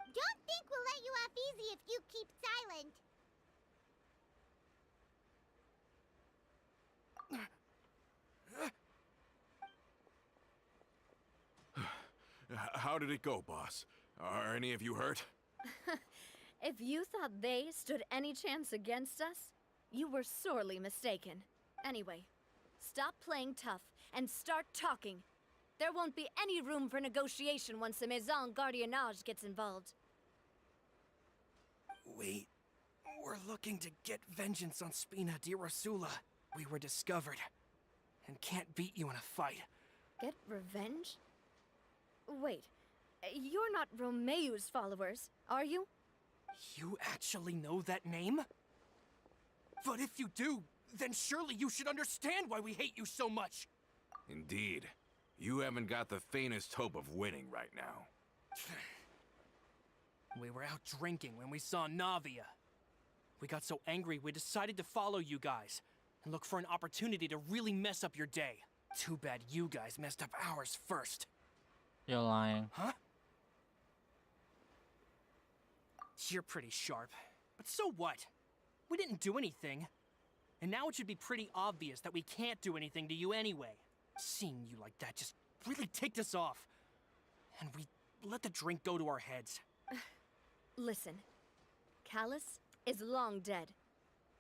Don't think we'll let you off easy if you keep silent. How did it go, boss? Are any of you hurt? If you thought they stood any chance against us, you were sorely mistaken. Anyway, stop playing tough and start talking. There won't be any room for negotiation once the Maison Gardiennage gets involved. Wait. We're looking to get vengeance on Spina di Rosula. We were discovered and can't beat you in a fight. Get revenge? Wait, you're not Romeu's followers, are you? You actually know that name? But if you do, then surely you should understand why we hate you so much. Indeed. You haven't got the faintest hope of winning right now. We were out drinking when we saw Navia. We got so angry we decided to follow you guys and look for an opportunity to really mess up your day. Too bad you guys messed up ours first. You're lying. Huh? You're pretty sharp. But so what? We didn't do anything. And now it should be pretty obvious that we can't do anything to you anyway. Seeing you like that just really ticked us off. And we let the drink go to our heads. Listen, Callus is long dead.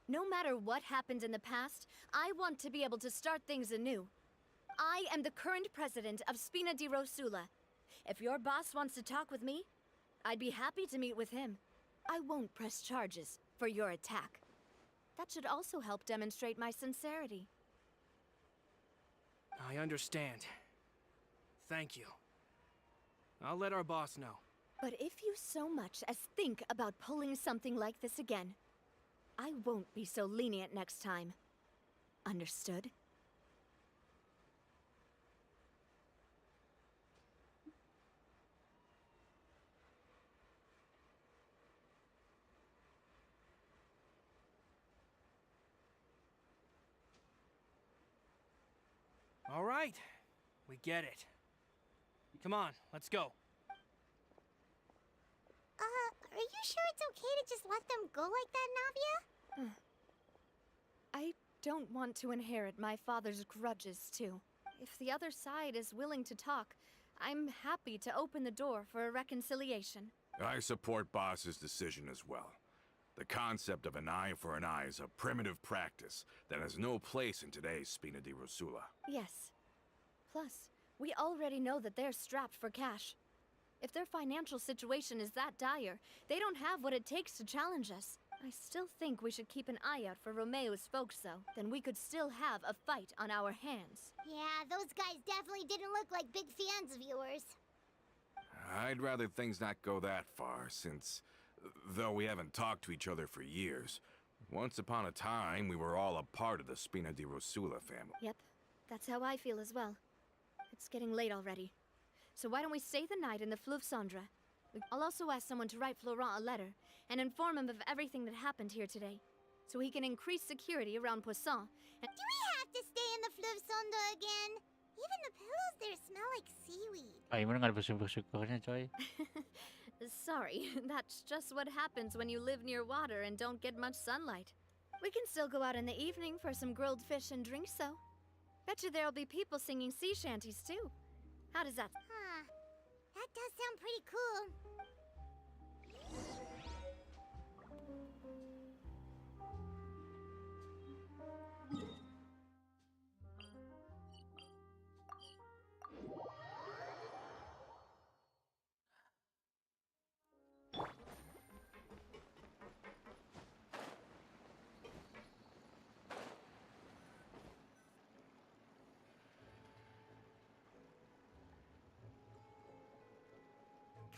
No matter what happened in the past, I want to be able to start things anew. I am the current president of Spina di Rosula. If your boss wants to talk with me, I'd be happy to meet with him. I won't press charges for your attack. That should also help demonstrate my sincerity. I understand. Thank you. I'll let our boss know. But if you so much as think about pulling something like this again, I won't be so lenient next time. Understood? All right. We get it. Come on, let's go. Are you sure it's okay to just let them go like that, Navia? I don't want to inherit my father's grudges, too. If the other side is willing to talk, I'm happy to open the door for a reconciliation. I support Boss's decision as well. The concept of an eye for an eye is a primitive practice that has no place in today's Spina di Rosula. Yes. Plus, we already know that they're strapped for cash. If their financial situation is that dire, they don't have what it takes to challenge us. I still think we should keep an eye out for Romeu's folks, though. Then we could still have a fight on our hands. Yeah, those guys definitely didn't look like big fans of yours. I'd rather things not go that far, since, though we haven't talked to each other for years, once upon a time we were all a part of the Spina di Rosula family. Yep, that's how I feel as well. It's getting late already. So why don't we stay the night in the Fleuve Cendre? I'll also ask someone to write Florent a letter and inform him of everything that happened here today, so he can increase security around Poisson. And Do we have to stay in the Fleuve Cendre again? Even the pillows there smell like seaweed. Ay, mo nggak ada bersyukur-syukurnya, coy. Sorry, that's just what happens when you live near water and don't get much sunlight. We can still go out in the evening for some grilled fish and drinks, though. Bet you there'll be people singing sea shanties, too. How does that? Huh. That does sound pretty cool.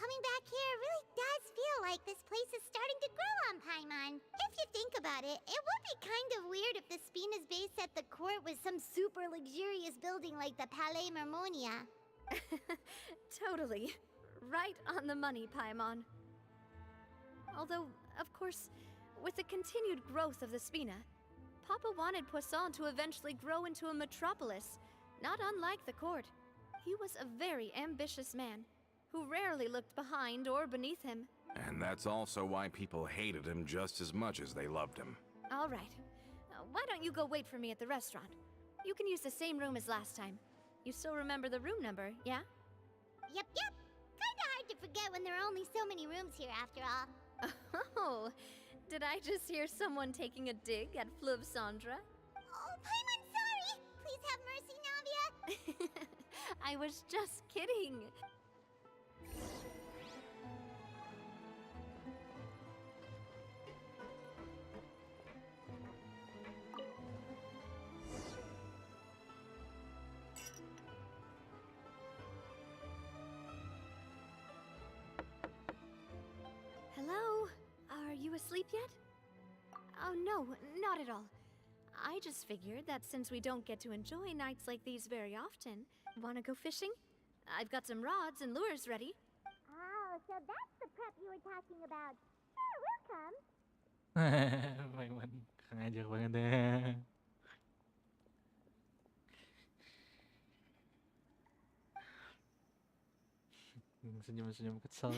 Coming back here really does feel like this place is starting to grow on Paimon. If you think about it, it would be kind of weird if the Spina's base at the court was some super luxurious building like the Palais Mermonia. Totally. Right on the money, Paimon. Although, of course, With the continued growth of the Spina, Papa wanted Poisson to eventually grow into a metropolis, not unlike the court. He was a very ambitious man, who rarely looked behind or beneath him. And that's also why people hated him just as much as they loved him. All right. Why don't you go wait for me at the restaurant? You can use the same room as last time. You still remember the room number, yeah? Yep. Kinda hard to forget when there are only so many rooms here after all. Oh, did I just hear someone taking a dig at Fleuve Sandra? Oh, Paimon, sorry! Please have mercy, Navia! I was just kidding. Hello? Are you asleep yet? Oh no, not at all. I just figured that since we don't get to enjoy nights like these very often, wanna go fishing? I've got some rods and lures ready. Oh, so that's the prep you were talking about. Sure, we'll come. Paimon, ngajak banget deh. Senyum-senyum kesel.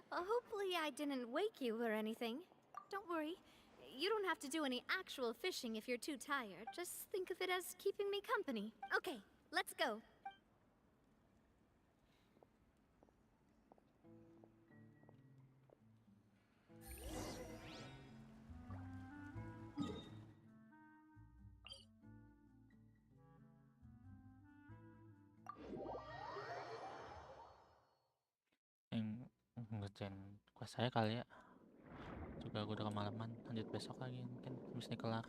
Hopefully I didn't wake you or anything. Don't worry. You don't have to do any actual fishing if you're too tired. Just think of it as keeping me company. Okay, let's go. Ngerjain quest saya kali ya. Juga gue udah kemalaman, lanjut besok lagi mungkin habis ini kelar.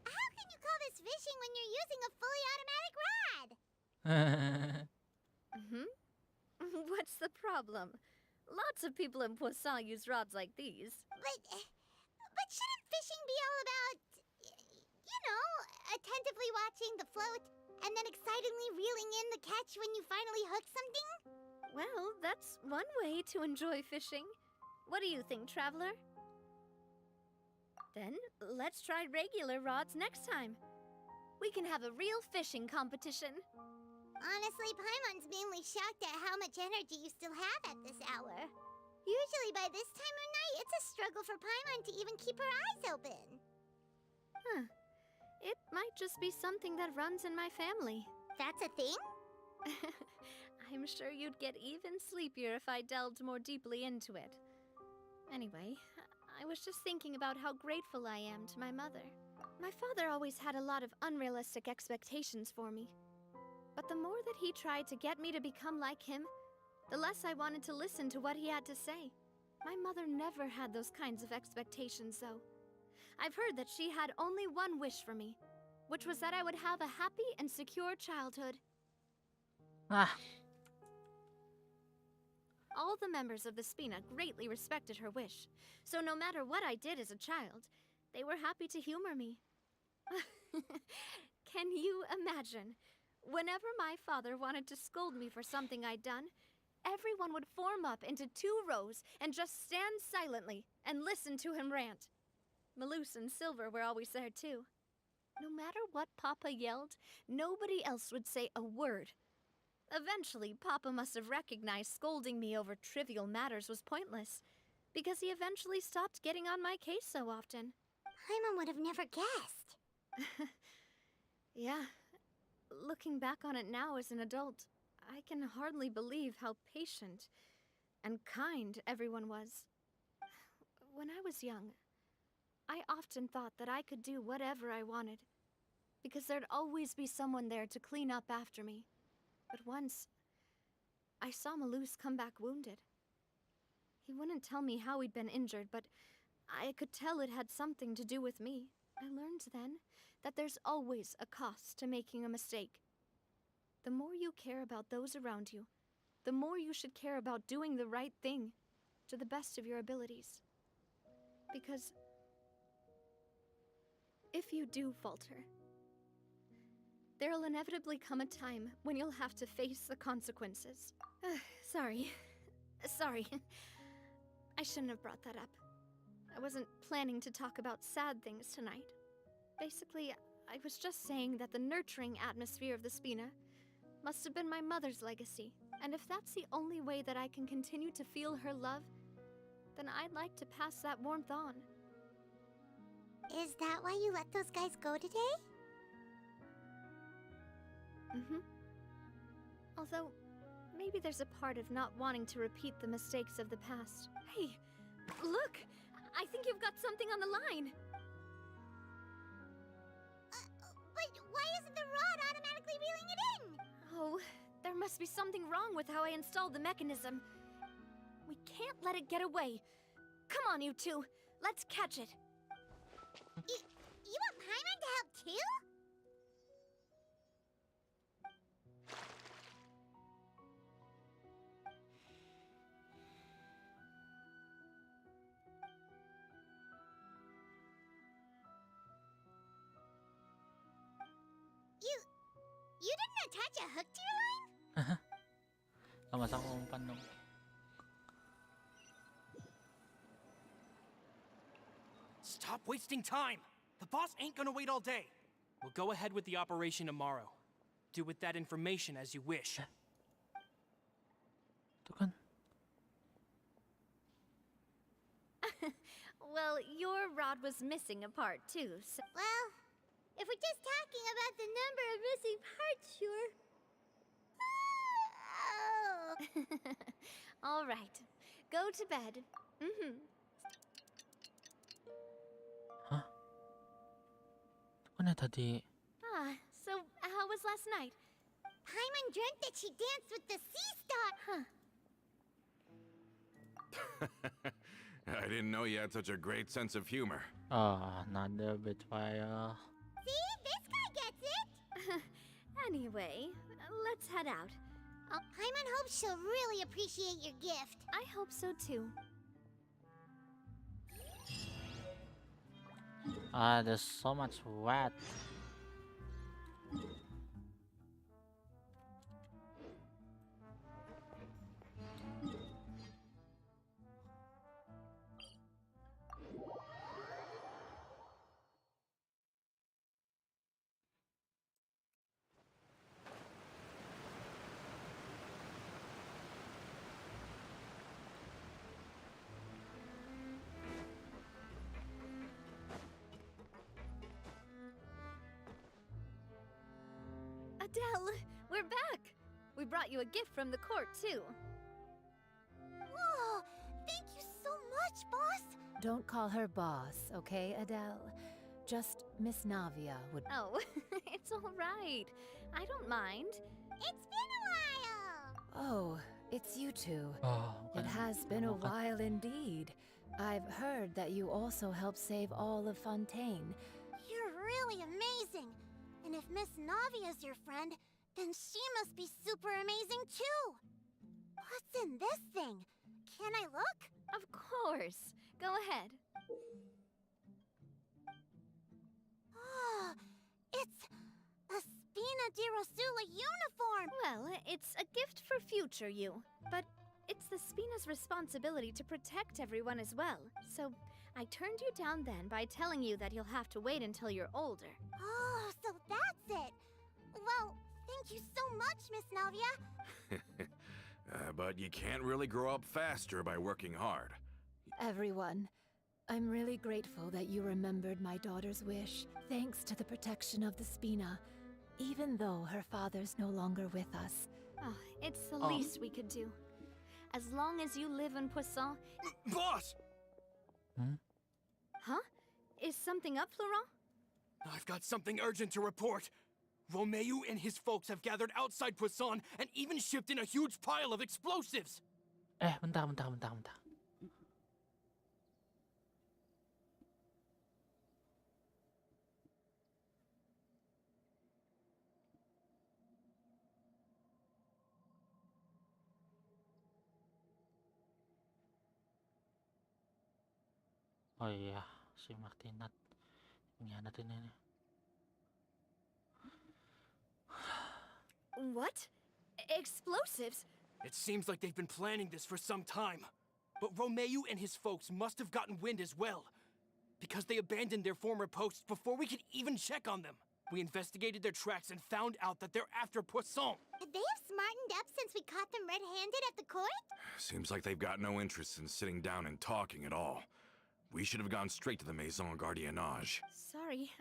How can you call this fishing when you're using a fully automatic rod? What's the problem? Lots of people in Poisson use rods like these. But shouldn't fishing be all about, you know, attentively watching the float and then excitedly reeling in the catch when you finally hook something? Well, that's one way to enjoy fishing. What do you think, Traveler? Then, let's try regular rods next time. We can have a real fishing competition. Honestly, Paimon's mainly shocked at how much energy you still have at this hour. Usually by this time of night, it's a struggle for Paimon to even keep her eyes open. Huh. It might just be something that runs in my family. That's a thing? I'm sure you'd get even sleepier if I delved more deeply into it. Anyway, I was just thinking about how grateful I am to my mother. My father always had a lot of unrealistic expectations for me. But the more that he tried to get me to become like him, the less I wanted to listen to what he had to say. My mother never had those kinds of expectations, though. I've heard that she had only one wish for me, which was that I would have a happy and secure childhood. Ah, All the members of the Spina greatly respected her wish, so no matter what I did as a child, they were happy to humor me. Can you imagine? Whenever my father wanted to scold me for something I'd done, everyone would form up into 2 rows and just stand silently and listen to him rant. Malouse and Silver were always there too. No matter what Papa yelled, nobody else would say a word. Eventually, Papa must have recognized scolding me over trivial matters was pointless, because he eventually stopped getting on my case so often. Paimon would have never guessed. Yeah. Looking back on it now as an adult, I can hardly believe how patient and kind everyone was. When I was young, I often thought that I could do whatever I wanted, because there'd always be someone there to clean up after me. But once, I saw Malouse come back wounded. He wouldn't tell me how he'd been injured, but I could tell it had something to do with me. I learned then that there's always a cost to making a mistake. The more you care about those around you, the more you should care about doing the right thing. to the best of your abilities. Because if you do falter, there'll inevitably come a time when you'll have to face the consequences. Sorry. I shouldn't have brought that up. I wasn't planning to talk about sad things tonight. Basically, I was just saying that the nurturing atmosphere of the Spina must have been my mother's legacy. And if that's the only way that I can continue to feel her love, then I'd like to pass that warmth on. Is that why you let those guys go today? Mm-hmm. Although, maybe there's a part of not wanting to repeat the mistakes of the past. Hey, look! I think you've got something on the line! But why isn't the rod automatically reeling it in? Oh, there must be something wrong with how I installed the mechanism. We can't let it get away. Come on, you two. Let's catch it. You want Paimon to help too? You didn't attach a hook to your line? Sama-sama umpan dong. Stop wasting time! The boss ain't gonna wait all day. We'll go ahead with the operation tomorrow. Do with that information as you wish. Itu kan. Well, your rod was missing a part too, so... Well, if we're just talking about the number of missing parts, sure. Oh. All right. Go to bed. Mm-hmm. Hah? Itu kan ya tadi. Ah, so how was last night? Paimon dreamt that she danced with the sea star. Huh. I didn't know you had such a great sense of humor. Oh, another betrayal. See? This guy gets it. Anyway, let's head out. Paimon hopes she'll really appreciate your gift. I hope so too. Ah, there's so much wet. Adele, we're back! We brought you a gift from the court, too. Whoa! Thank you so much, boss! Don't call her boss, okay, Adele? Just Miss Navia would... Oh, it's all right. I don't mind. It's been a while! Oh, it's you two. Oh, It bukan. has been a Bukan. while indeed. I've heard that you also helped save all of Fontaine. You're really amazing! And if Miss Navia's your friend, then she must be super amazing too! What's in this thing? Can I look? Of course. Go ahead. Oh, it's a Spina di Rosula uniform! Well, it's a gift for future you. But it's the Spina's responsibility to protect everyone as well. So I turned you down then by telling you that you'll have to wait until you're older. Oh, so that's it! Well, thank you so much, Miss Navia! But you can't really grow up faster by working hard. Everyone, I'm really grateful that you remembered my daughter's wish, thanks to the protection of the Spina, even though her father's no longer with us. Oh, it's the Oh. least we could do. As long as you live in Poisson... Boss! Huh? Is something up, Florent? I've got something urgent to report. Romeu and his folks have gathered outside Poisson and even shipped in a huge pile of explosives. Bentar. Oh iya, si Martinat ngianatin ini. What? Explosives? It seems like they've been planning this for some time. But Romeu and his folks must have gotten wind as well, because they abandoned their former posts before we could even check on them. We investigated their tracks and found out that they're after Poisson. Could they have smartened up since we caught them red-handed at the court? Seems like they've got no interest in sitting down and talking at all. We should have gone straight to the Maison Gardiennage. Sorry,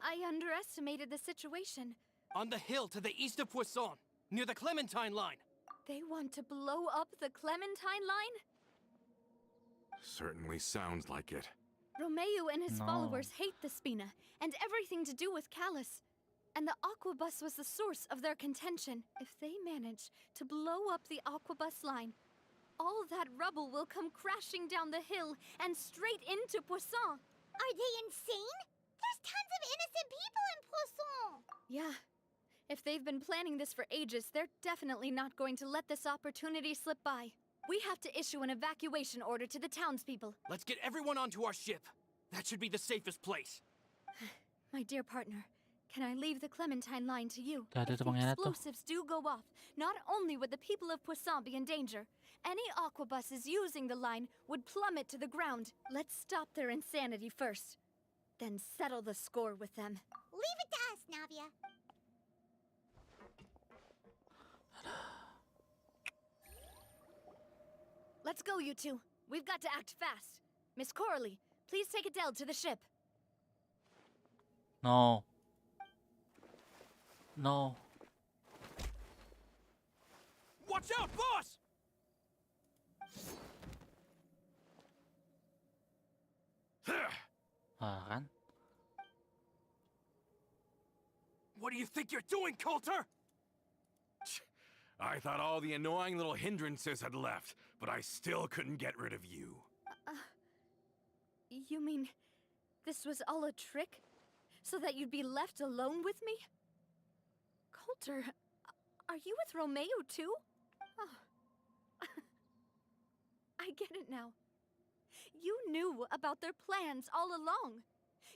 I underestimated the situation. On the hill to the east of Poisson, near the Clementine line. They want to blow up the Clementine line? Certainly sounds like it. Romeu and his No. followers hate the Spina and everything to do with Callus. And the Aquabus was the source of their contention. If they manage to blow up the Aquabus line, all that rubble will come crashing down the hill and straight into Poisson. Are they insane? There's tons of innocent people in Poisson! Yeah. If they've been planning this for ages, they're definitely not going to let this opportunity slip by. We have to issue an evacuation order to the townspeople. Let's get everyone onto our ship. That should be the safest place. My dear partner, can I leave the Clementine line to you? Hati-hati If tuh the pengkhianat tuh. explosives do go off, not only would the people of Poisson be in danger, any aquabuses using the line would plummet to the ground. Let's stop their insanity first, then settle the score with them. Leave it to us, Navia. Let's go, you two. We've got to act fast. Miss Coralie, please take Adele to the ship. No. No. Watch out, boss! Ah, kan? What do you think you're doing, Coulter? I thought all the annoying little hindrances had left, but I still couldn't get rid of you. You mean this was all a trick? So that you'd be left alone with me? Coulter, are you with Romeu too? Oh. I get it now. You knew about their plans all along.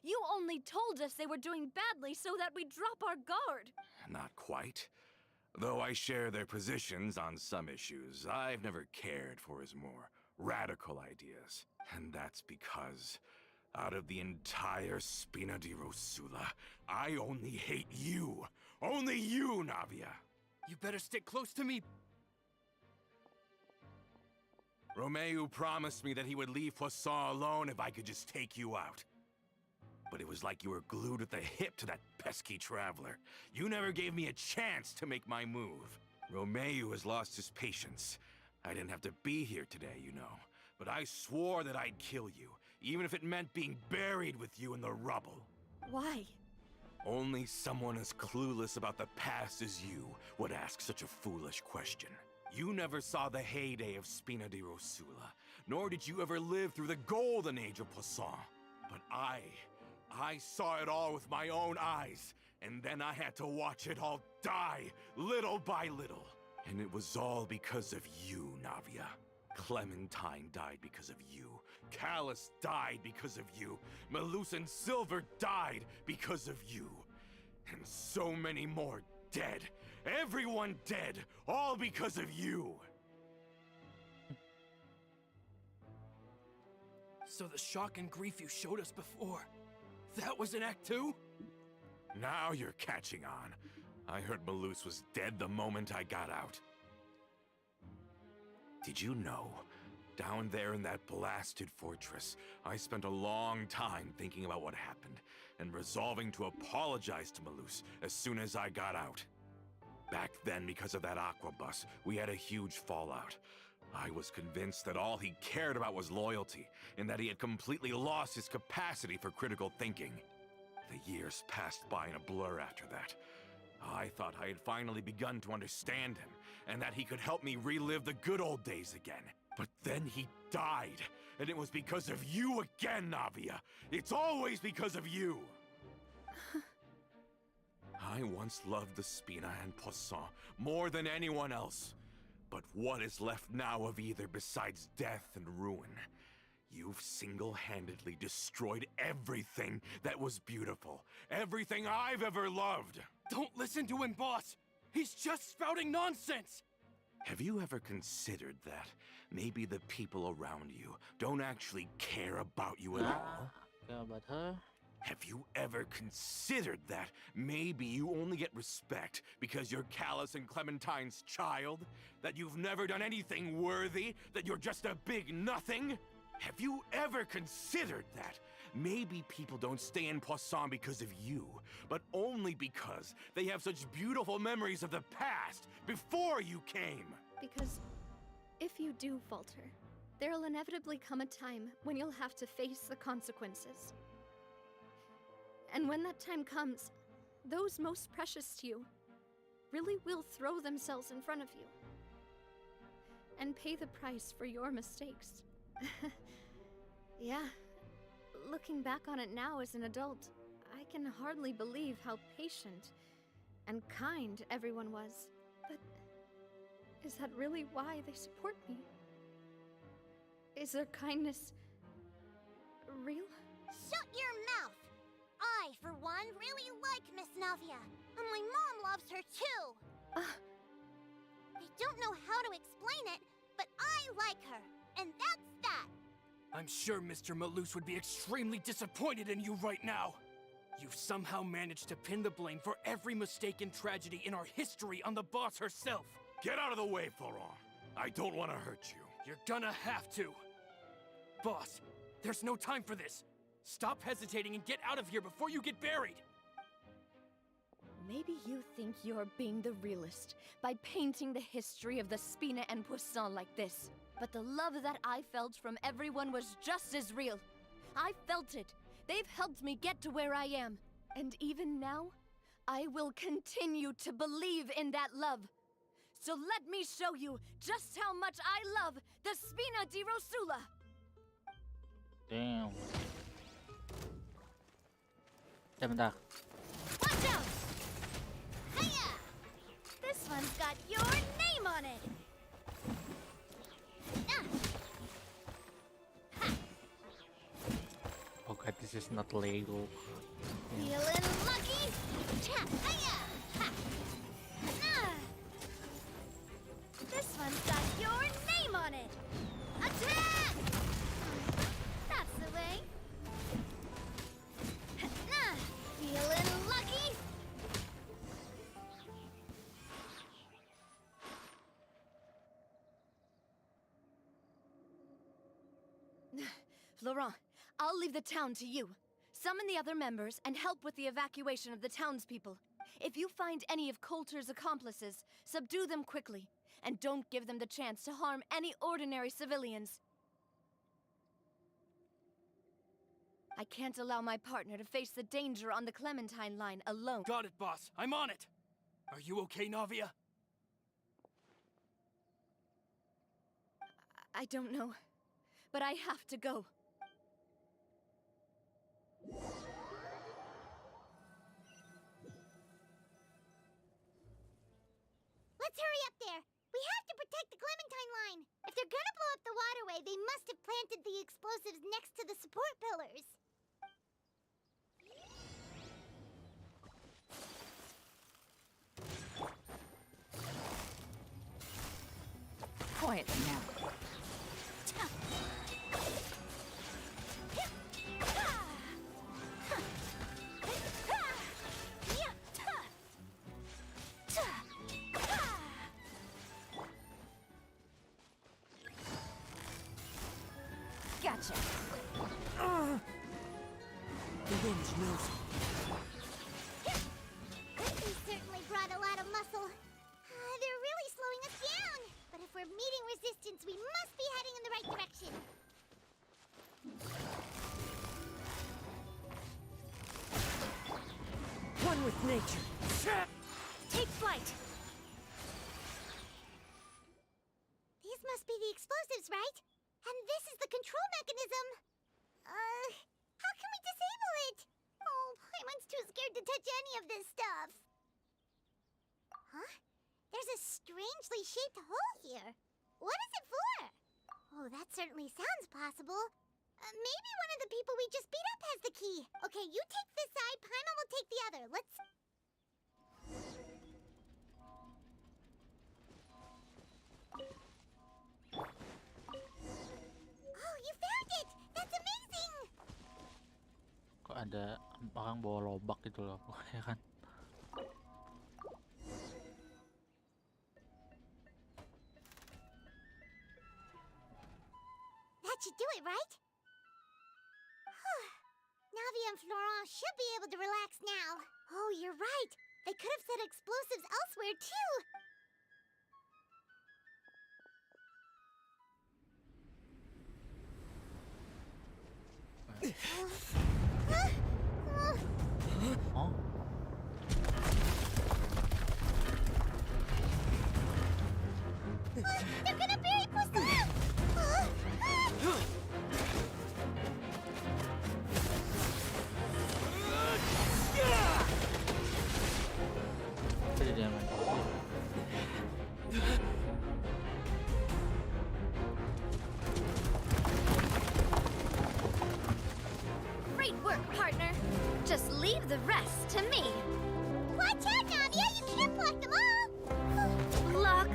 You only told us they were doing badly so that we'd drop our guard. Not quite. Though I share their positions on some issues, I've never cared for his more radical ideas. And that's because, out of the entire Spina di Rosula, I only hate you. Only you, Navia. You better stick close to me. Romeu promised me that he would leave Poisson alone if I could just take you out. But it was like you were glued at the hip to that pesky traveler. You never gave me a chance to make my move. Romeu has lost his patience. I didn't have to be here today, you know. But I swore that I'd kill you, even if it meant being buried with you in the rubble. Why? Only someone as clueless about the past as you would ask such a foolish question. You never saw the heyday of Spina di Rosula, nor did you ever live through the golden age of Poisson. But I saw it all with my own eyes, and then I had to watch it all die, little by little. And it was all because of you, Navia. Clementine died because of you. Callus died because of you. Malus and Silver died because of you. And so many more dead. Everyone dead, all because of you. So the shock and grief you showed us before, that was in Act 2? Now you're catching on. I heard Malus was dead the moment I got out. Did you know? Down there in that blasted fortress, I spent a long time thinking about what happened, and resolving to apologize to Malus as soon as I got out. Back then, because of that aquabus, we had a huge fallout. I was convinced that all he cared about was loyalty, and that he had completely lost his capacity for critical thinking. The years passed by in a blur after that. I thought I had finally begun to understand him, and that he could help me relive the good old days again. But then he died, and it was because of you again, Navia. It's always because of you. I once loved the Spina and Poisson more than anyone else. But what is left now of either besides death and ruin? You've single-handedly destroyed everything that was beautiful. Everything I've ever loved. Don't listen to him, boss! He's just spouting nonsense! Have you ever considered that maybe the people around you don't actually care about you at all? Care about her? Have you ever considered that maybe you only get respect because you're Callus and Clementine's child? That you've never done anything worthy? That you're just a big nothing? Have you ever considered that maybe people don't stay in Poisson because of you, but only because they have such beautiful memories of the past before you came? Because if you do falter, there'll inevitably come a time when you'll have to face the consequences. And when that time comes, those most precious to you really will throw themselves in front of you and pay the price for your mistakes. Yeah, looking back on it now as an adult, I can hardly believe how patient and kind everyone was. But is that really why they support me? Is their kindness real? Shut your mouth! I, for one, really like Miss Navia, and my mom loves her too! I don't know how to explain it, but I like her, and that's that! I'm sure Mr. Malus would be extremely disappointed in you right now. You've somehow managed to pin the blame for every mistake and tragedy in our history on the boss herself. Get out of the way, Florent. I don't want to hurt you. You're gonna have to. Boss, there's no time for this. Stop hesitating and get out of here before you get buried. Maybe you think you're being the realist by painting the history of the Spina and Poisson like this. But the love that I felt from everyone was just as real. I felt it. They've helped me get to where I am. And even now, I will continue to believe in that love. So let me show you just how much I love the Spina di Rosula. Damn. Bentar. Watch out! Hiya! This one's got your name on it! Oh god, this is not Lego. Feeling lucky? Cha! Hiya! Ha! Ah! This one's got your name on it! Attack! That's the way. Nah! Feeling lucky? Laurent, I'll leave the town to you. Summon the other members and help with the evacuation of the townspeople. If you find any of Coulter's accomplices, subdue them quickly. And don't give them the chance to harm any ordinary civilians. I can't allow my partner to face the danger on the Clementine line alone. Got it, boss. I'm on it. Are you okay, Navia? I don't know, but I have to go. Let's hurry up there. We have to protect the Clementine line. If they're gonna blow up the waterway, they must have planted the explosives next to the support pillars. Quietly now. Gotcha. The wind knows it. They certainly brought a lot of muscle. They're really slowing us down. But if we're meeting resistance, we must be heading in the right direction. One with nature. Take flight! These must be the explosives, right? And this is the control mechanism. How can we disable it? Oh, Paimon's too scared to touch any of this stuff. Huh? There's a strangely shaped hole here. What is it for? Oh, that certainly sounds possible. Maybe one of the people we just beat up has the key. Okay, you take this side, Paimon will take the other. Let's... Oh, you found it! That's amazing! Kok ada orang bawa lobak gitu loh, ya kan? That should do it, right? Navi and Florent should be able to relax now. Oh, you're right. They could have set explosives elsewhere, too. Oh, They're gonna bury Poisson! jadi dia main. Great work, partner. Just leave the rest to me. Watch out, Nadia! You can't block them all! Block.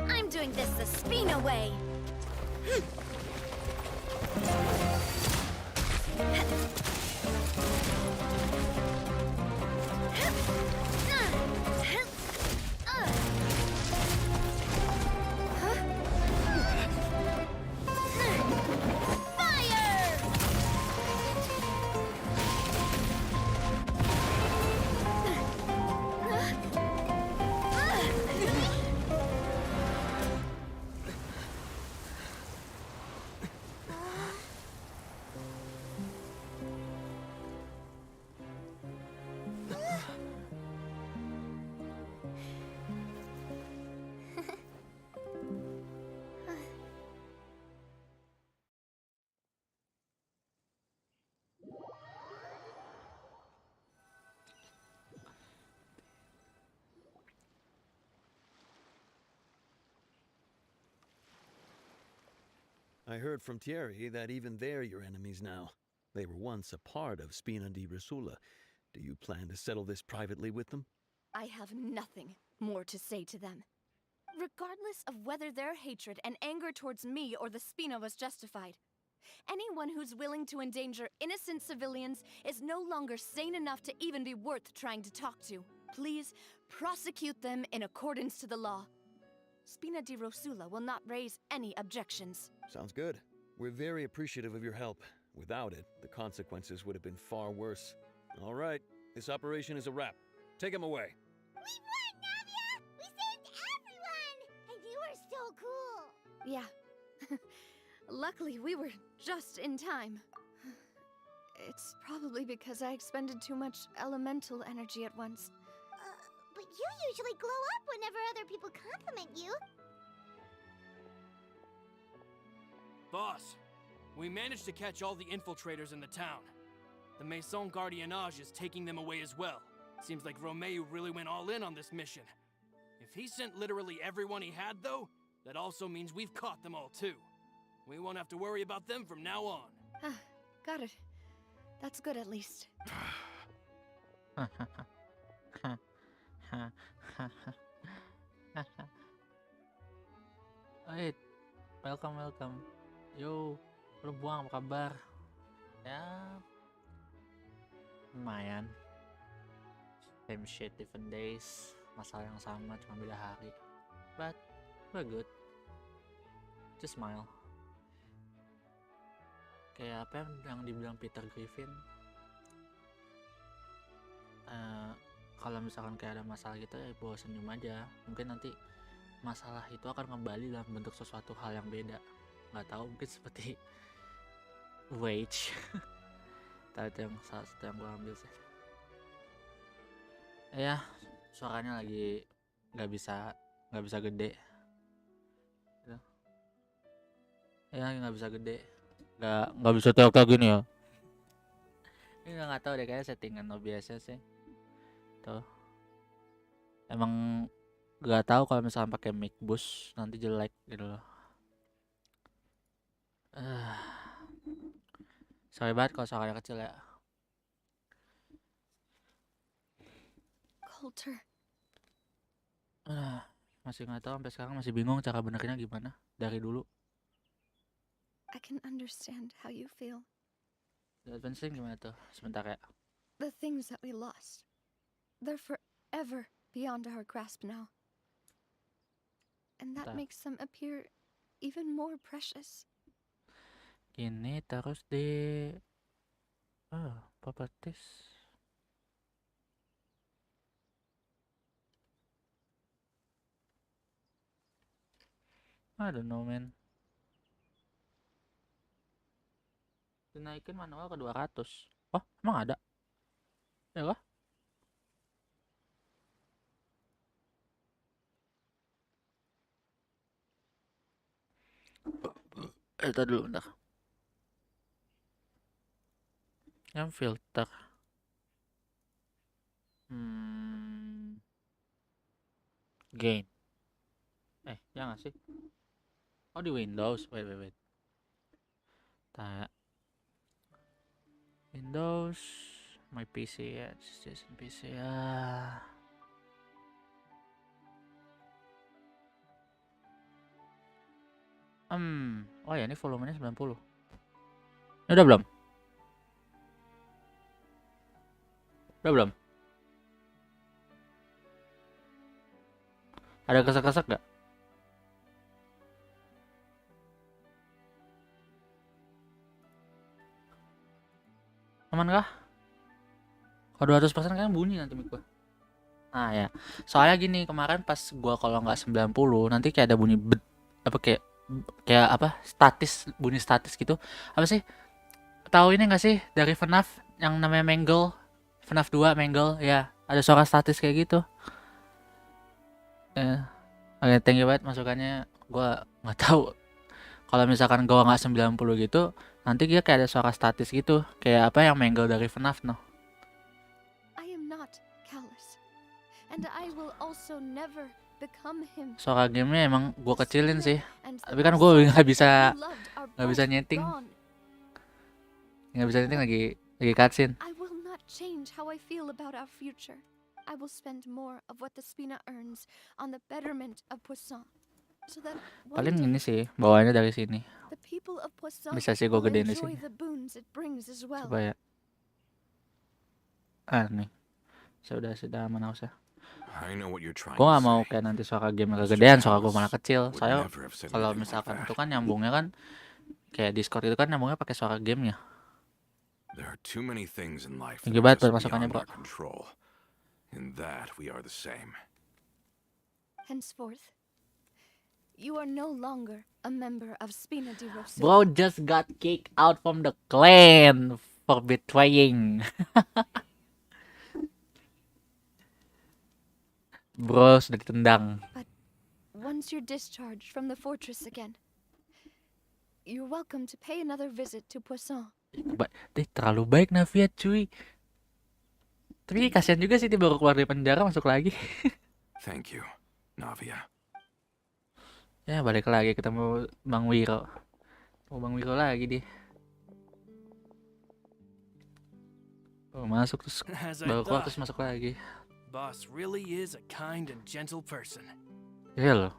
I'm doing this the Spina way. I heard from Thierry that even they're your enemies now. They were once a part of Spina di Rosula. Do you plan to settle this privately with them? I have nothing more to say to them. Regardless of whether their hatred and anger towards me or the Spina was justified, anyone who's willing to endanger innocent civilians is no longer sane enough to even be worth trying to talk to. Please prosecute them in accordance to the law. Spina di Rosula will not raise any objections. Sounds good. We're very appreciative of your help. Without it, the consequences would have been far worse. All right, this operation is a wrap. Take him away. We won, Nadia! We saved everyone! And you were so cool! Yeah. Luckily, we were just in time. It's probably because I expended too much elemental energy at once. But you usually glow up whenever other people compliment you. Boss, we managed to catch all the infiltrators in the town. The Maison Gardiennage is taking them away as well. Seems like Romeo really went all in on this mission. If he sent literally everyone he had, though, that also means we've caught them all too. We won't have to worry about them from now on. Got it. That's good at least. Wait, welcome. Yo, lu buang apa kabar? Ya, lumayan. Same shit, different days. Masalah yang sama, cuma beda hari. But we're good. Just smile. Kayak apa yang dibilang Peter Griffin? Kalau misalkan kayak ada masalah gitu ya bawa senyum aja. Mungkin nanti masalah itu akan kembali dalam bentuk sesuatu hal yang beda. Nggak tahu, mungkin seperti wage. Tadi yang salah satu yang gue ambil sih. Ya, suaranya lagi nggak bisa gede. Gitu. Ya nggak bisa gede. Nggak bisa teriak gini ya. Ini nggak tahu deh, kayaknya settingan OBS sih. Tuh. Emang nggak tahu kalau misalkan pakai mic boost nanti jelek gitu loh. Sorry banget kalau suaranya kecil ya. Coulter. Masih nggak tahu sampai sekarang, masih bingung cara benernya gimana dari dulu. I can understand how you feel. Advancing gimana tuh? Sebentar ya. The things that we lost, they're forever beyond our grasp now. And that Bentar. makes them appear even more precious. Gini terus di properties. I don't know man. Dinaikin manual ke 200. Oh, emang ada? Ya kah? Tadi dulu bentar. Yang filter. Gain. Ya nggak sih? Oh, di Windows. Wait. Windows, my PC ya, Station PC ya. Oh ya, ini volumenya 90. Ini udah belum? Udah belum? Ada kesek-kesek gak? Aman kah? Kalau 200% kayaknya bunyi nanti mic gua. Ah ya. Soalnya gini, kemarin pas gua kalau nggak 90 nanti kayak ada bunyi kayak apa? Bunyi statis gitu. Apa sih? Tahu ini nggak sih dari FNAF yang namanya Mangle? FNAF 2 Mangle ya, ada suara statis kayak gitu. Oke, thank you banget masukannya. Gua nggak tahu. Kalau misalkan gua nggak 90 gitu, nanti dia kayak ada suara statis gitu, kayak apa yang Mangle dari FNAF no. I am not callous, and I will also never become him. Suara gamenya emang gua kecilin sih, tapi kan gua nggak bisa nyeting, lagi cutscene. I will not change how I feel about our future. I will spend more of what the Spina earns on the betterment of Poisson. So that Paling ini sih bawaannya dari sini. the people of Poisson Bisa sih gua will gedein di enjoy sini. the boons it brings as well. Coba ya. Nih. Sudah aman usah. I know what you're trying Gua to nggak mau say. kayak nanti suara game kegedean, suara gua malah kecil. Would Soalnya never have said kalau anything like misalkan that. itu kan nyambungnya kan kayak Discord itu kan nyambungnya pakai suara gamenya. There are too many things in life Thank that you are banget just buat masukannya, beyond bro. our control. In that, we are the same. Henceforth, you are no longer a member of Spina di Rosso. Bro just got kicked out from the clan for betraying. Bro sudah ditendang. Once you're discharged from the fortress again, you're welcome to pay another visit to Poisson. Terlalu baik Navia cuy. Tapi kasihan juga sih dia baru keluar dari penjara masuk lagi. Thank you, Navia. Ya balik lagi ketemu Bang Wiro. Bang Wiro lagi dia. Masuk terus As I baru keluar thought, terus masuk lagi. Boss really is a kind and gentle person. Iya loh,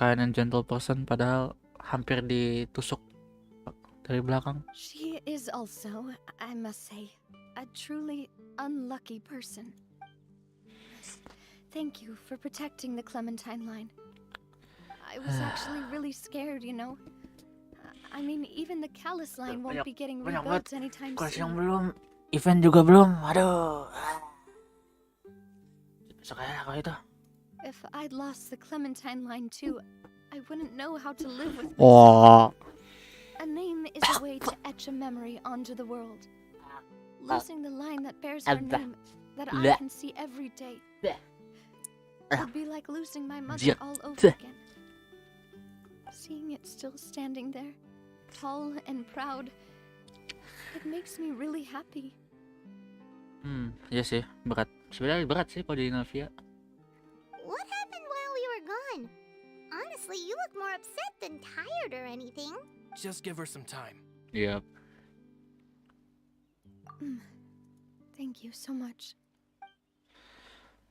kind and gentle person padahal hampir ditusuk dari belakang. She is also, I must say, a truly unlucky person. Thank you for protecting the Clementine line. I was actually really scared, you know. I mean, even the Callus line won't be getting rebuilt anytime Yang soon. belum, event juga belum. Aduh. Besok aja kalau itu. If I'd lost the Clementine line too, I wouldn't know how to live with Oh. myself. A name is a way to etch a memory onto the world. Losing the line that bears her name, that I can see every day, would be like losing my mother all over again. Seeing it still standing there, tall and proud, it makes me really happy. Iya sih, berat. Sebenarnya berat sih kalau jadi Navia. What happened while we were gone? Honestly, you look more upset than tired or anything. Just give her some time. Iya. Thank you so much.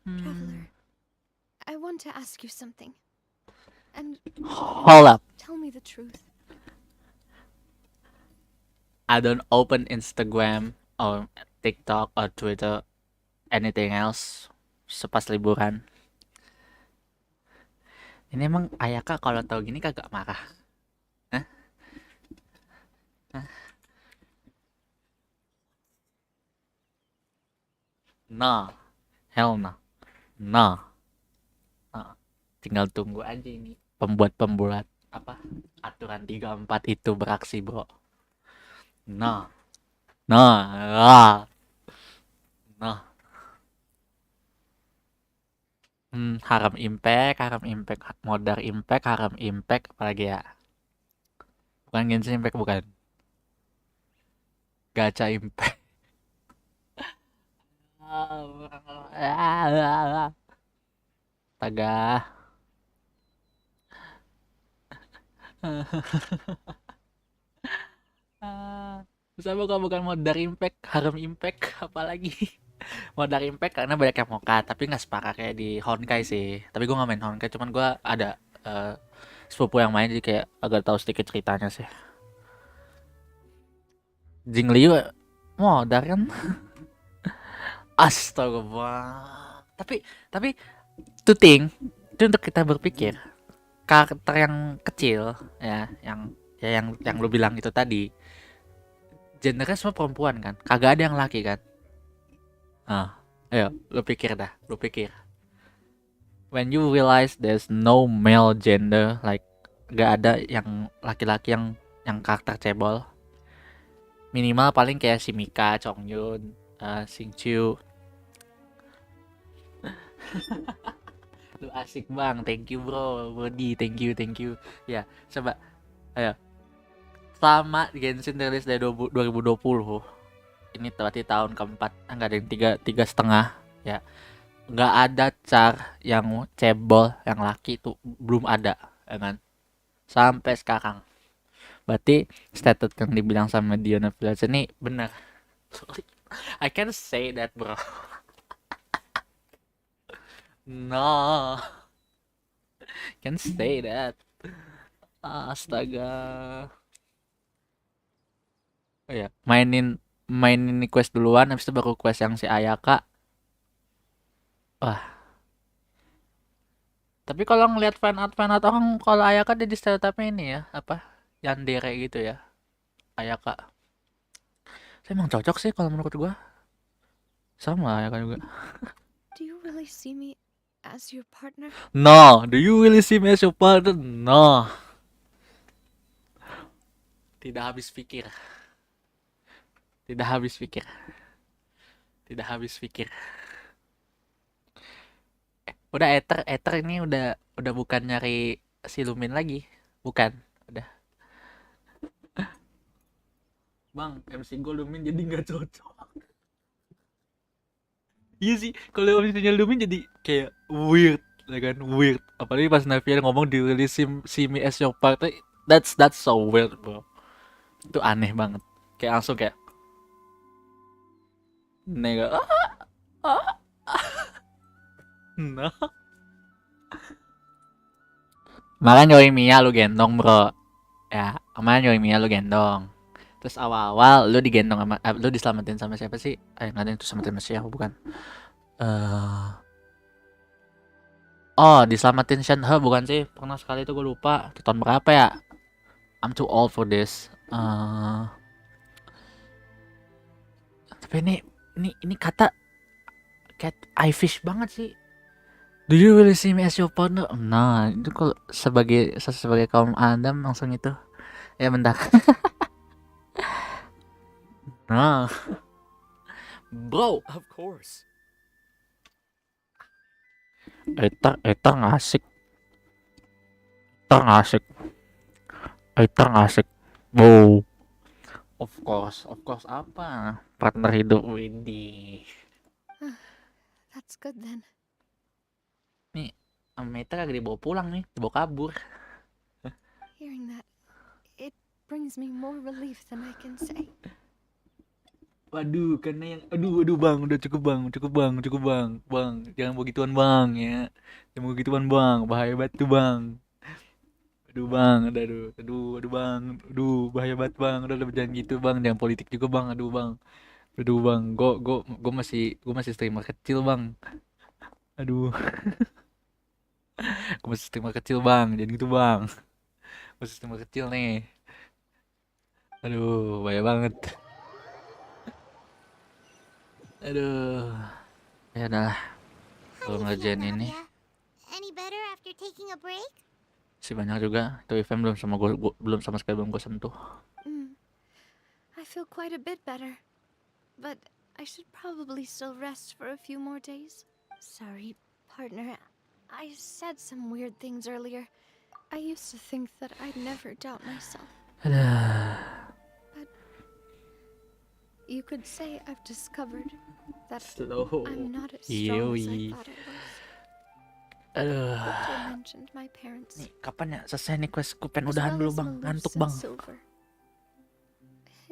Hmm. Traveler, I want to ask you something. And Hold up. tell me the truth. I don't open Instagram or TikTok or Twitter, anything else sepas liburan. Ini emang Ayaka kalau tahu gini kagak marah? Hah? Hah? No, hell no, no. Tinggal tunggu aja ini pembuat apa aturan 34 itu beraksi, bro. No, no, no. Haram impact, modar impact, haram impact, apalagi ya? Bukan Genshin impact, bukan. Gacha impact. Astaga. Sama kalau bukan modar impact, haram impact, apalagi. Modar impact karena banyak yang mokat, tapi nggak separah kayak di Honkai sih. Tapi gue nggak main Honkai, cuman gue ada sepupu yang main, jadi kayak agak tahu sedikit ceritanya sih. Jingliu modar kan? Astagfirullah. Tapi to think, itu untuk kita berpikir karakter yang kecil ya, yang lu bilang itu tadi, gendernya semua perempuan kan, kagak ada yang laki kan. Ayo lu pikir dah, lu pikir. When you realize there's no male gender, like gak ada yang laki-laki yang karakter cebol. Minimal paling kayak si Mika, Chongyun, Singchu. Lu asik bang, thank you bro, Body, thank you. Ya, coba, ayo. Selama Genshin rilis dari 2020, ini berarti tahun keempat, enggak ada yang tiga setengah, ya. Nggak ada car yang cebol, yang laki itu belum ada, ya kan? Sampai sekarang. Berarti status yang dibilang sama Diona Phillips ini benar. Sorry, I can't say that bro. No, can't say that. Astaga. Oh ya, mainin ini quest duluan, habis itu baru quest yang si Ayaka. Wah. Tapi kalau ngelihat fan art orang, kalau Ayaka dia di stereotipnya ini ya, apa? Yandere gitu ya. Ayaka. Saya emang cocok sih kalau menurut gua. Sama Ayaka juga. Do you really see me as your partner? No, do you really see me as your partner? No. Tidak habis pikir. Udah Ether ini udah bukan nyari si Lumin lagi, bukan, udah. Bang, MC gue Lumin jadi nggak cocok. Iya sih, kalau MC-nya Lumin jadi kayak weird, ya kan, weird. Apalagi pas Navian ngomong dirilis see me as your partner, that's so weird bro. Itu aneh banget, kayak langsung kayak nega. No. Makanya Yoimiya lu gendong bro. Ya, kemarin Yoimiya lu gendong. Terus awal-awal lu digendong sama lu diselamatin sama siapa sih? Nggak ada yang tuh selamatin sama siapa, bukan? Diselamatin Shenhe bukan sih? Pernah sekali itu gue lupa. Tahun berapa ya? I'm too old for this. Tapi ini kata cat eye fish banget sih. Do you really see me as your partner? Nah, itu kalau sebagai kaum Adam langsung itu. Ya bentar. Nah. Bro, Of course. Eta ngasik. Wow. Of course apa? Partner hidup Windy. That's good then. Nih, Meta kagak dibawa pulang nih, dibawa kabur. Hearing that, it brings me more relief than I can say. Waduh, karena yang aduh bang, udah cukup bang, bang, jangan begituan bang ya, jangan begituan bang, bahaya banget tuh bang, aduh bang, aduh bang, aduh bahaya banget bang, udah jangan gitu bang, jangan politik juga bang, aduh bang, gue masih streamer kecil bang, aduh, gue masih streamer kecil bang, jangan gitu bang, masih streamer kecil nih, aduh bahaya banget, aduh, ya udah, How gue do you ngerjain feel, ini. Navia? Any better after taking a break? Si banyak juga tuh event belum sama sekali belum gue sentuh. I feel quite a bit better. But I should probably still rest for a few more days. Sorry, partner. I said some weird things earlier. I used to think that I'd never doubt myself. Aduh. But you could say I've discovered that Slow. I'm not as strong as I Yoi. thought I was. Aduh. Victor mentioned my parents. Nih, kapan ya selesai nih quest? Gue pengen As udahan well dulu as bang, Malus ngantuk and bang. Silver.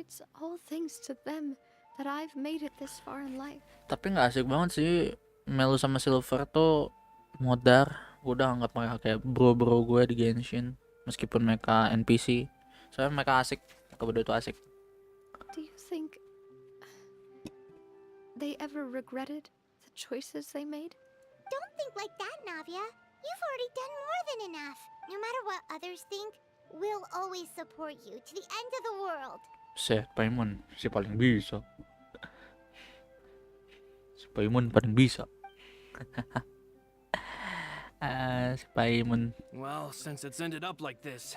It's all thanks to them that I've made it this far in life. Tapi nggak asik banget sih Melu sama Silver tuh modar. Gue udah anggap mereka kayak bro-bro gue di Genshin. Meskipun mereka NPC. Soalnya mereka asik, mereka berdua itu asik. Do you think they ever regretted the choices they made? Don't think like that, Navia. You've already done more than enough. No matter what others think, we'll always support you to the end of the world. Set Paimon si paling bisa. Si Paimon paling bisa. Si Paimon. Well, since it's ended up like this,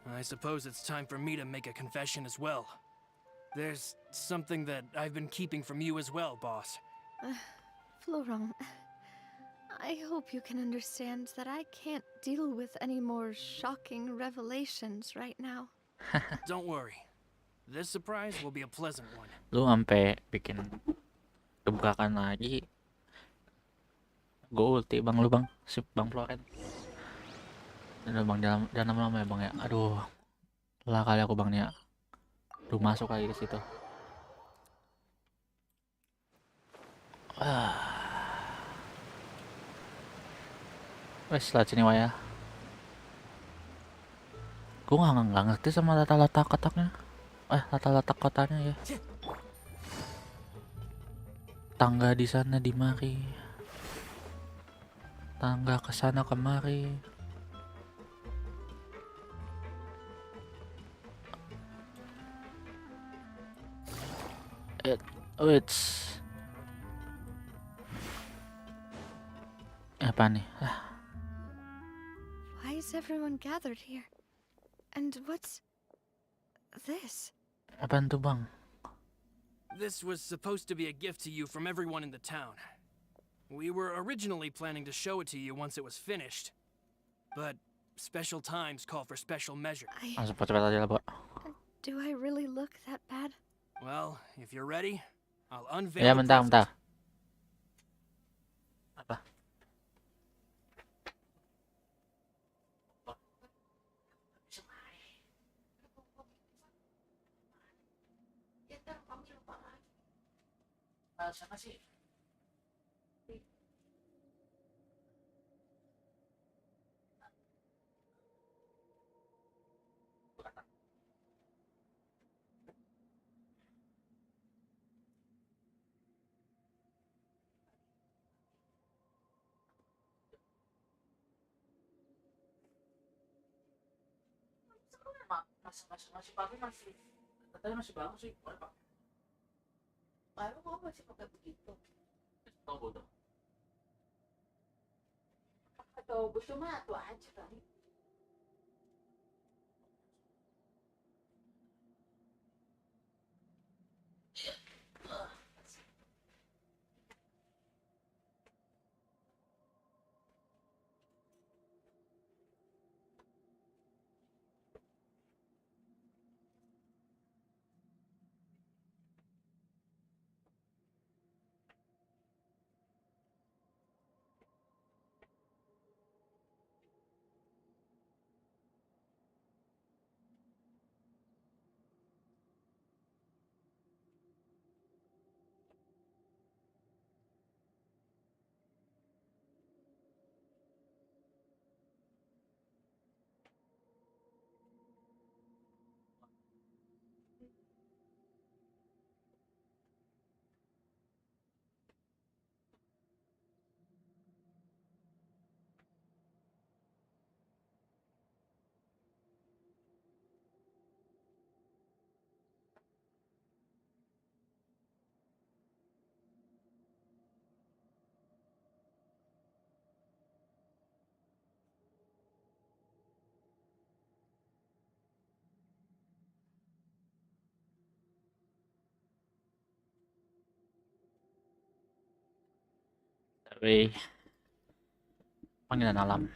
I suppose it's time for me to make a confession as well. There's something that I've been keeping from you as well, boss. Florent, I hope you can understand that I can't deal with any more shocking revelations right now. Don't worry. This surprise will be a pleasant one. Lu sampai bikin gebrakan lagi. Gue ulti bang lu bang, sip bang Florent. Udah bang jangan lama-lama ya bang ya. Aduh, lah kali aku bang nih ya. Aduh masuk lagi ke situ. Wes lah sini waya. Gue nggak ngerti sama letak-letak kotaknya. Letak-letak kotanya ya. Tangga di sana di mari. Tangga ke sana kemari. It's apa nih? Why is everyone gathered here? And what's this? Apaan tuh bang? This was supposed to be a gift to you from everyone in the town. We were originally planning to show it to you once it was finished. But special times call for special measures. Langsung cepet aja lah, Pak. Do I really look that bad? Well, if you're ready, I'll unveil Ya, the bentar. present. Apa? Siapa sih? Masih pakai masih katanya masih bagus sih, boleh pak. Baru kok masih pakai begitu. Tahu bodoh. Atau butuh mah tuh aja kali. Wih, panggilan alam.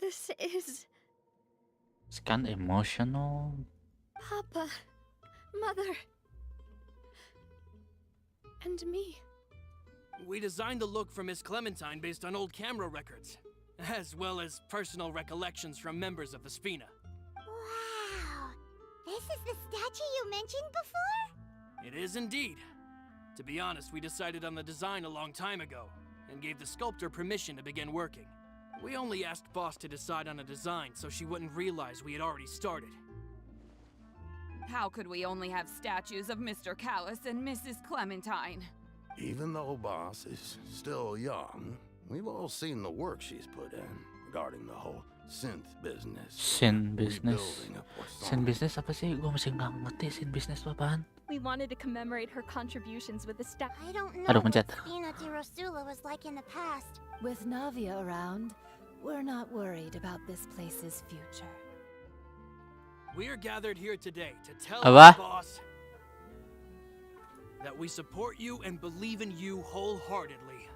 This is It's kind of emotional. Papa, Mother, and me. We designed the look for Miss Clementine based on old camera records, as well as personal recollections from members of the Spina. Wow. This is the statue you mentioned before? It is indeed. To be honest, we decided on the design a long time ago, and gave the sculptor permission to begin working. We only asked Boss to decide on a design so she wouldn't realize we had already started. How could we only have statues of Mr. Callis and Mrs. Clementine? Even though Boss is still young, we've all seen the work she's put in regarding the whole synth business. Sin business. rebuilding of Poisson. Sin business apa sih? Gue masih nggak ngerti sin business itu apaan. We wanted to commemorate her contributions with the staff. I don't know Aduh, what pencet. Spina di Rosula was like in the past. With Navia around, we're not worried about this place's future. We're gathered here today to tell Apa? you, Boss, that we support you and believe in you wholeheartedly.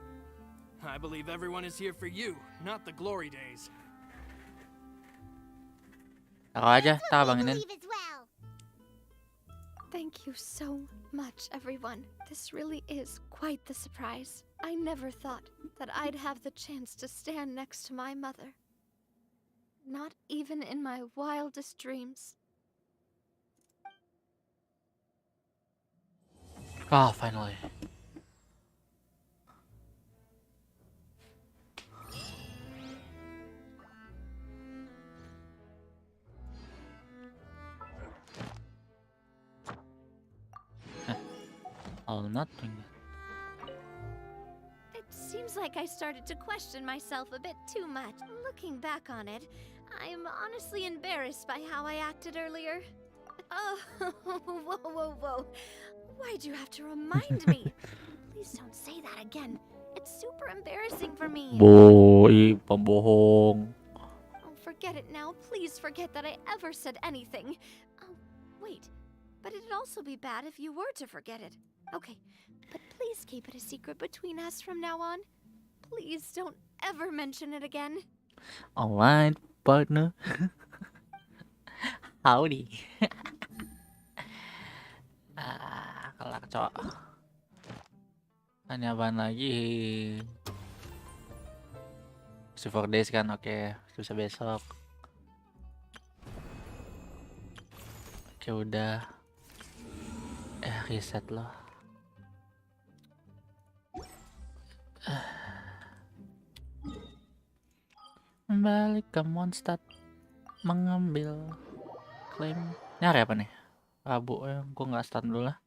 I believe everyone is here for you, not the glory days. Ako aja, That's what we tabanginin. believe as well. Thank you so much, everyone. This really is quite the surprise. I never thought that I'd have the chance to stand next to my mother. Not even in my wildest dreams. Ah, finally. I'll not doing that. It seems like I started to question myself a bit too much. Looking back on it, I'm honestly embarrassed by how I acted earlier. Oh, whoa. Why'd you have to remind me? Please don't say that again. It's super embarrassing for me. Boy, pembohong. Oh, forget it now. Please forget that I ever said anything. Oh, wait. But it'd also be bad if you were to forget it. Okay, but please keep it a secret between us from now on. Please don't ever mention it again. Alright, partner. Howdy. Kelak cowok. Ini apaan lagi? Si 4 days kan, oke. Bisa besok. Oke, udah. Reset loh. Balik ke Mondstadt mengambil klaim. Ini hari apa nih? Rabu ya, gue nggak start dulu lah.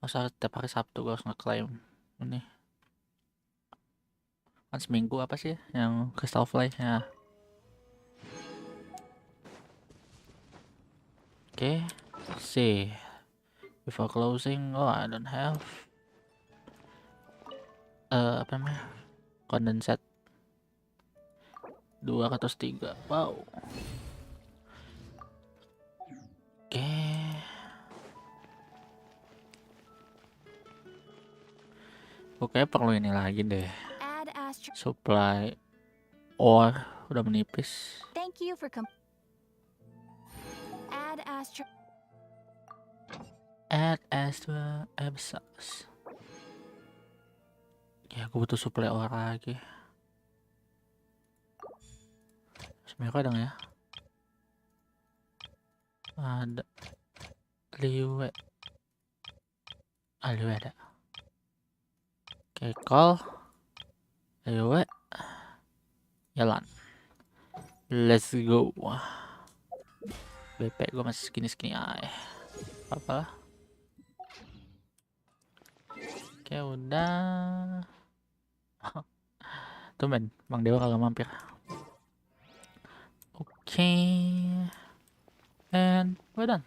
Masa setiap hari Sabtu gue harus ngeklaim ini. Kan seminggu apa sih yang Crystal Fly ya. Oke, see. Before closing, oh I don't have apa namanya? Condensate 203. Wow. Oke. Oke, perlu ini lagi deh. Supply ore udah menipis. Thank you for Add Astra Abis. Ya, aku butuh supply ore lagi. Sebenarnya dong ya. Ada Liwe. Liwe ada. Oke, call. Liwe. Jalan. Let's go. BP gue masih segini-segini aja. Apa lah. Oke, udah. Tumben, Bang Dewa kagak mampir. Oke. And we're done.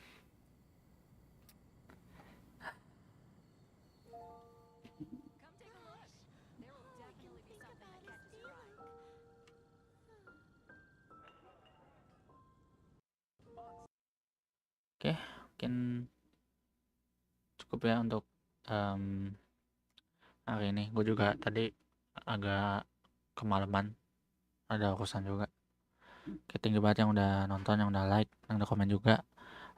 Oke, mungkin cukup ya untuk hari ini. Gue juga tadi agak kemalaman, ada urusan juga. Oke, tinggi banget yang udah nonton, yang udah like, yang udah komen juga.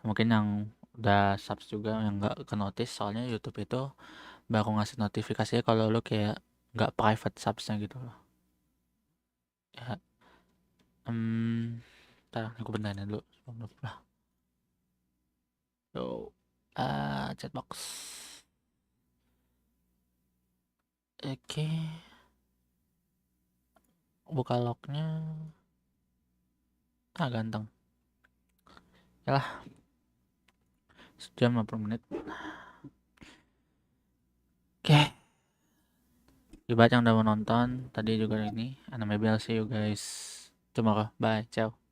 Mungkin yang udah subs juga, yang nggak ke notice, soalnya YouTube itu baru ngasih notifikasinya kalau lu kayak nggak private subsnya gitu loh. Ya, ntar aku benerin dulu sebelum lupa. Yo, chatbox. Oke, buka lognya. Ganteng. Yalah, sejam 50 menit. Oke. Terima kasih yang udah menonton. Tadi juga ini. And maybe I'll see you guys tomorrow. Bye. Ciao.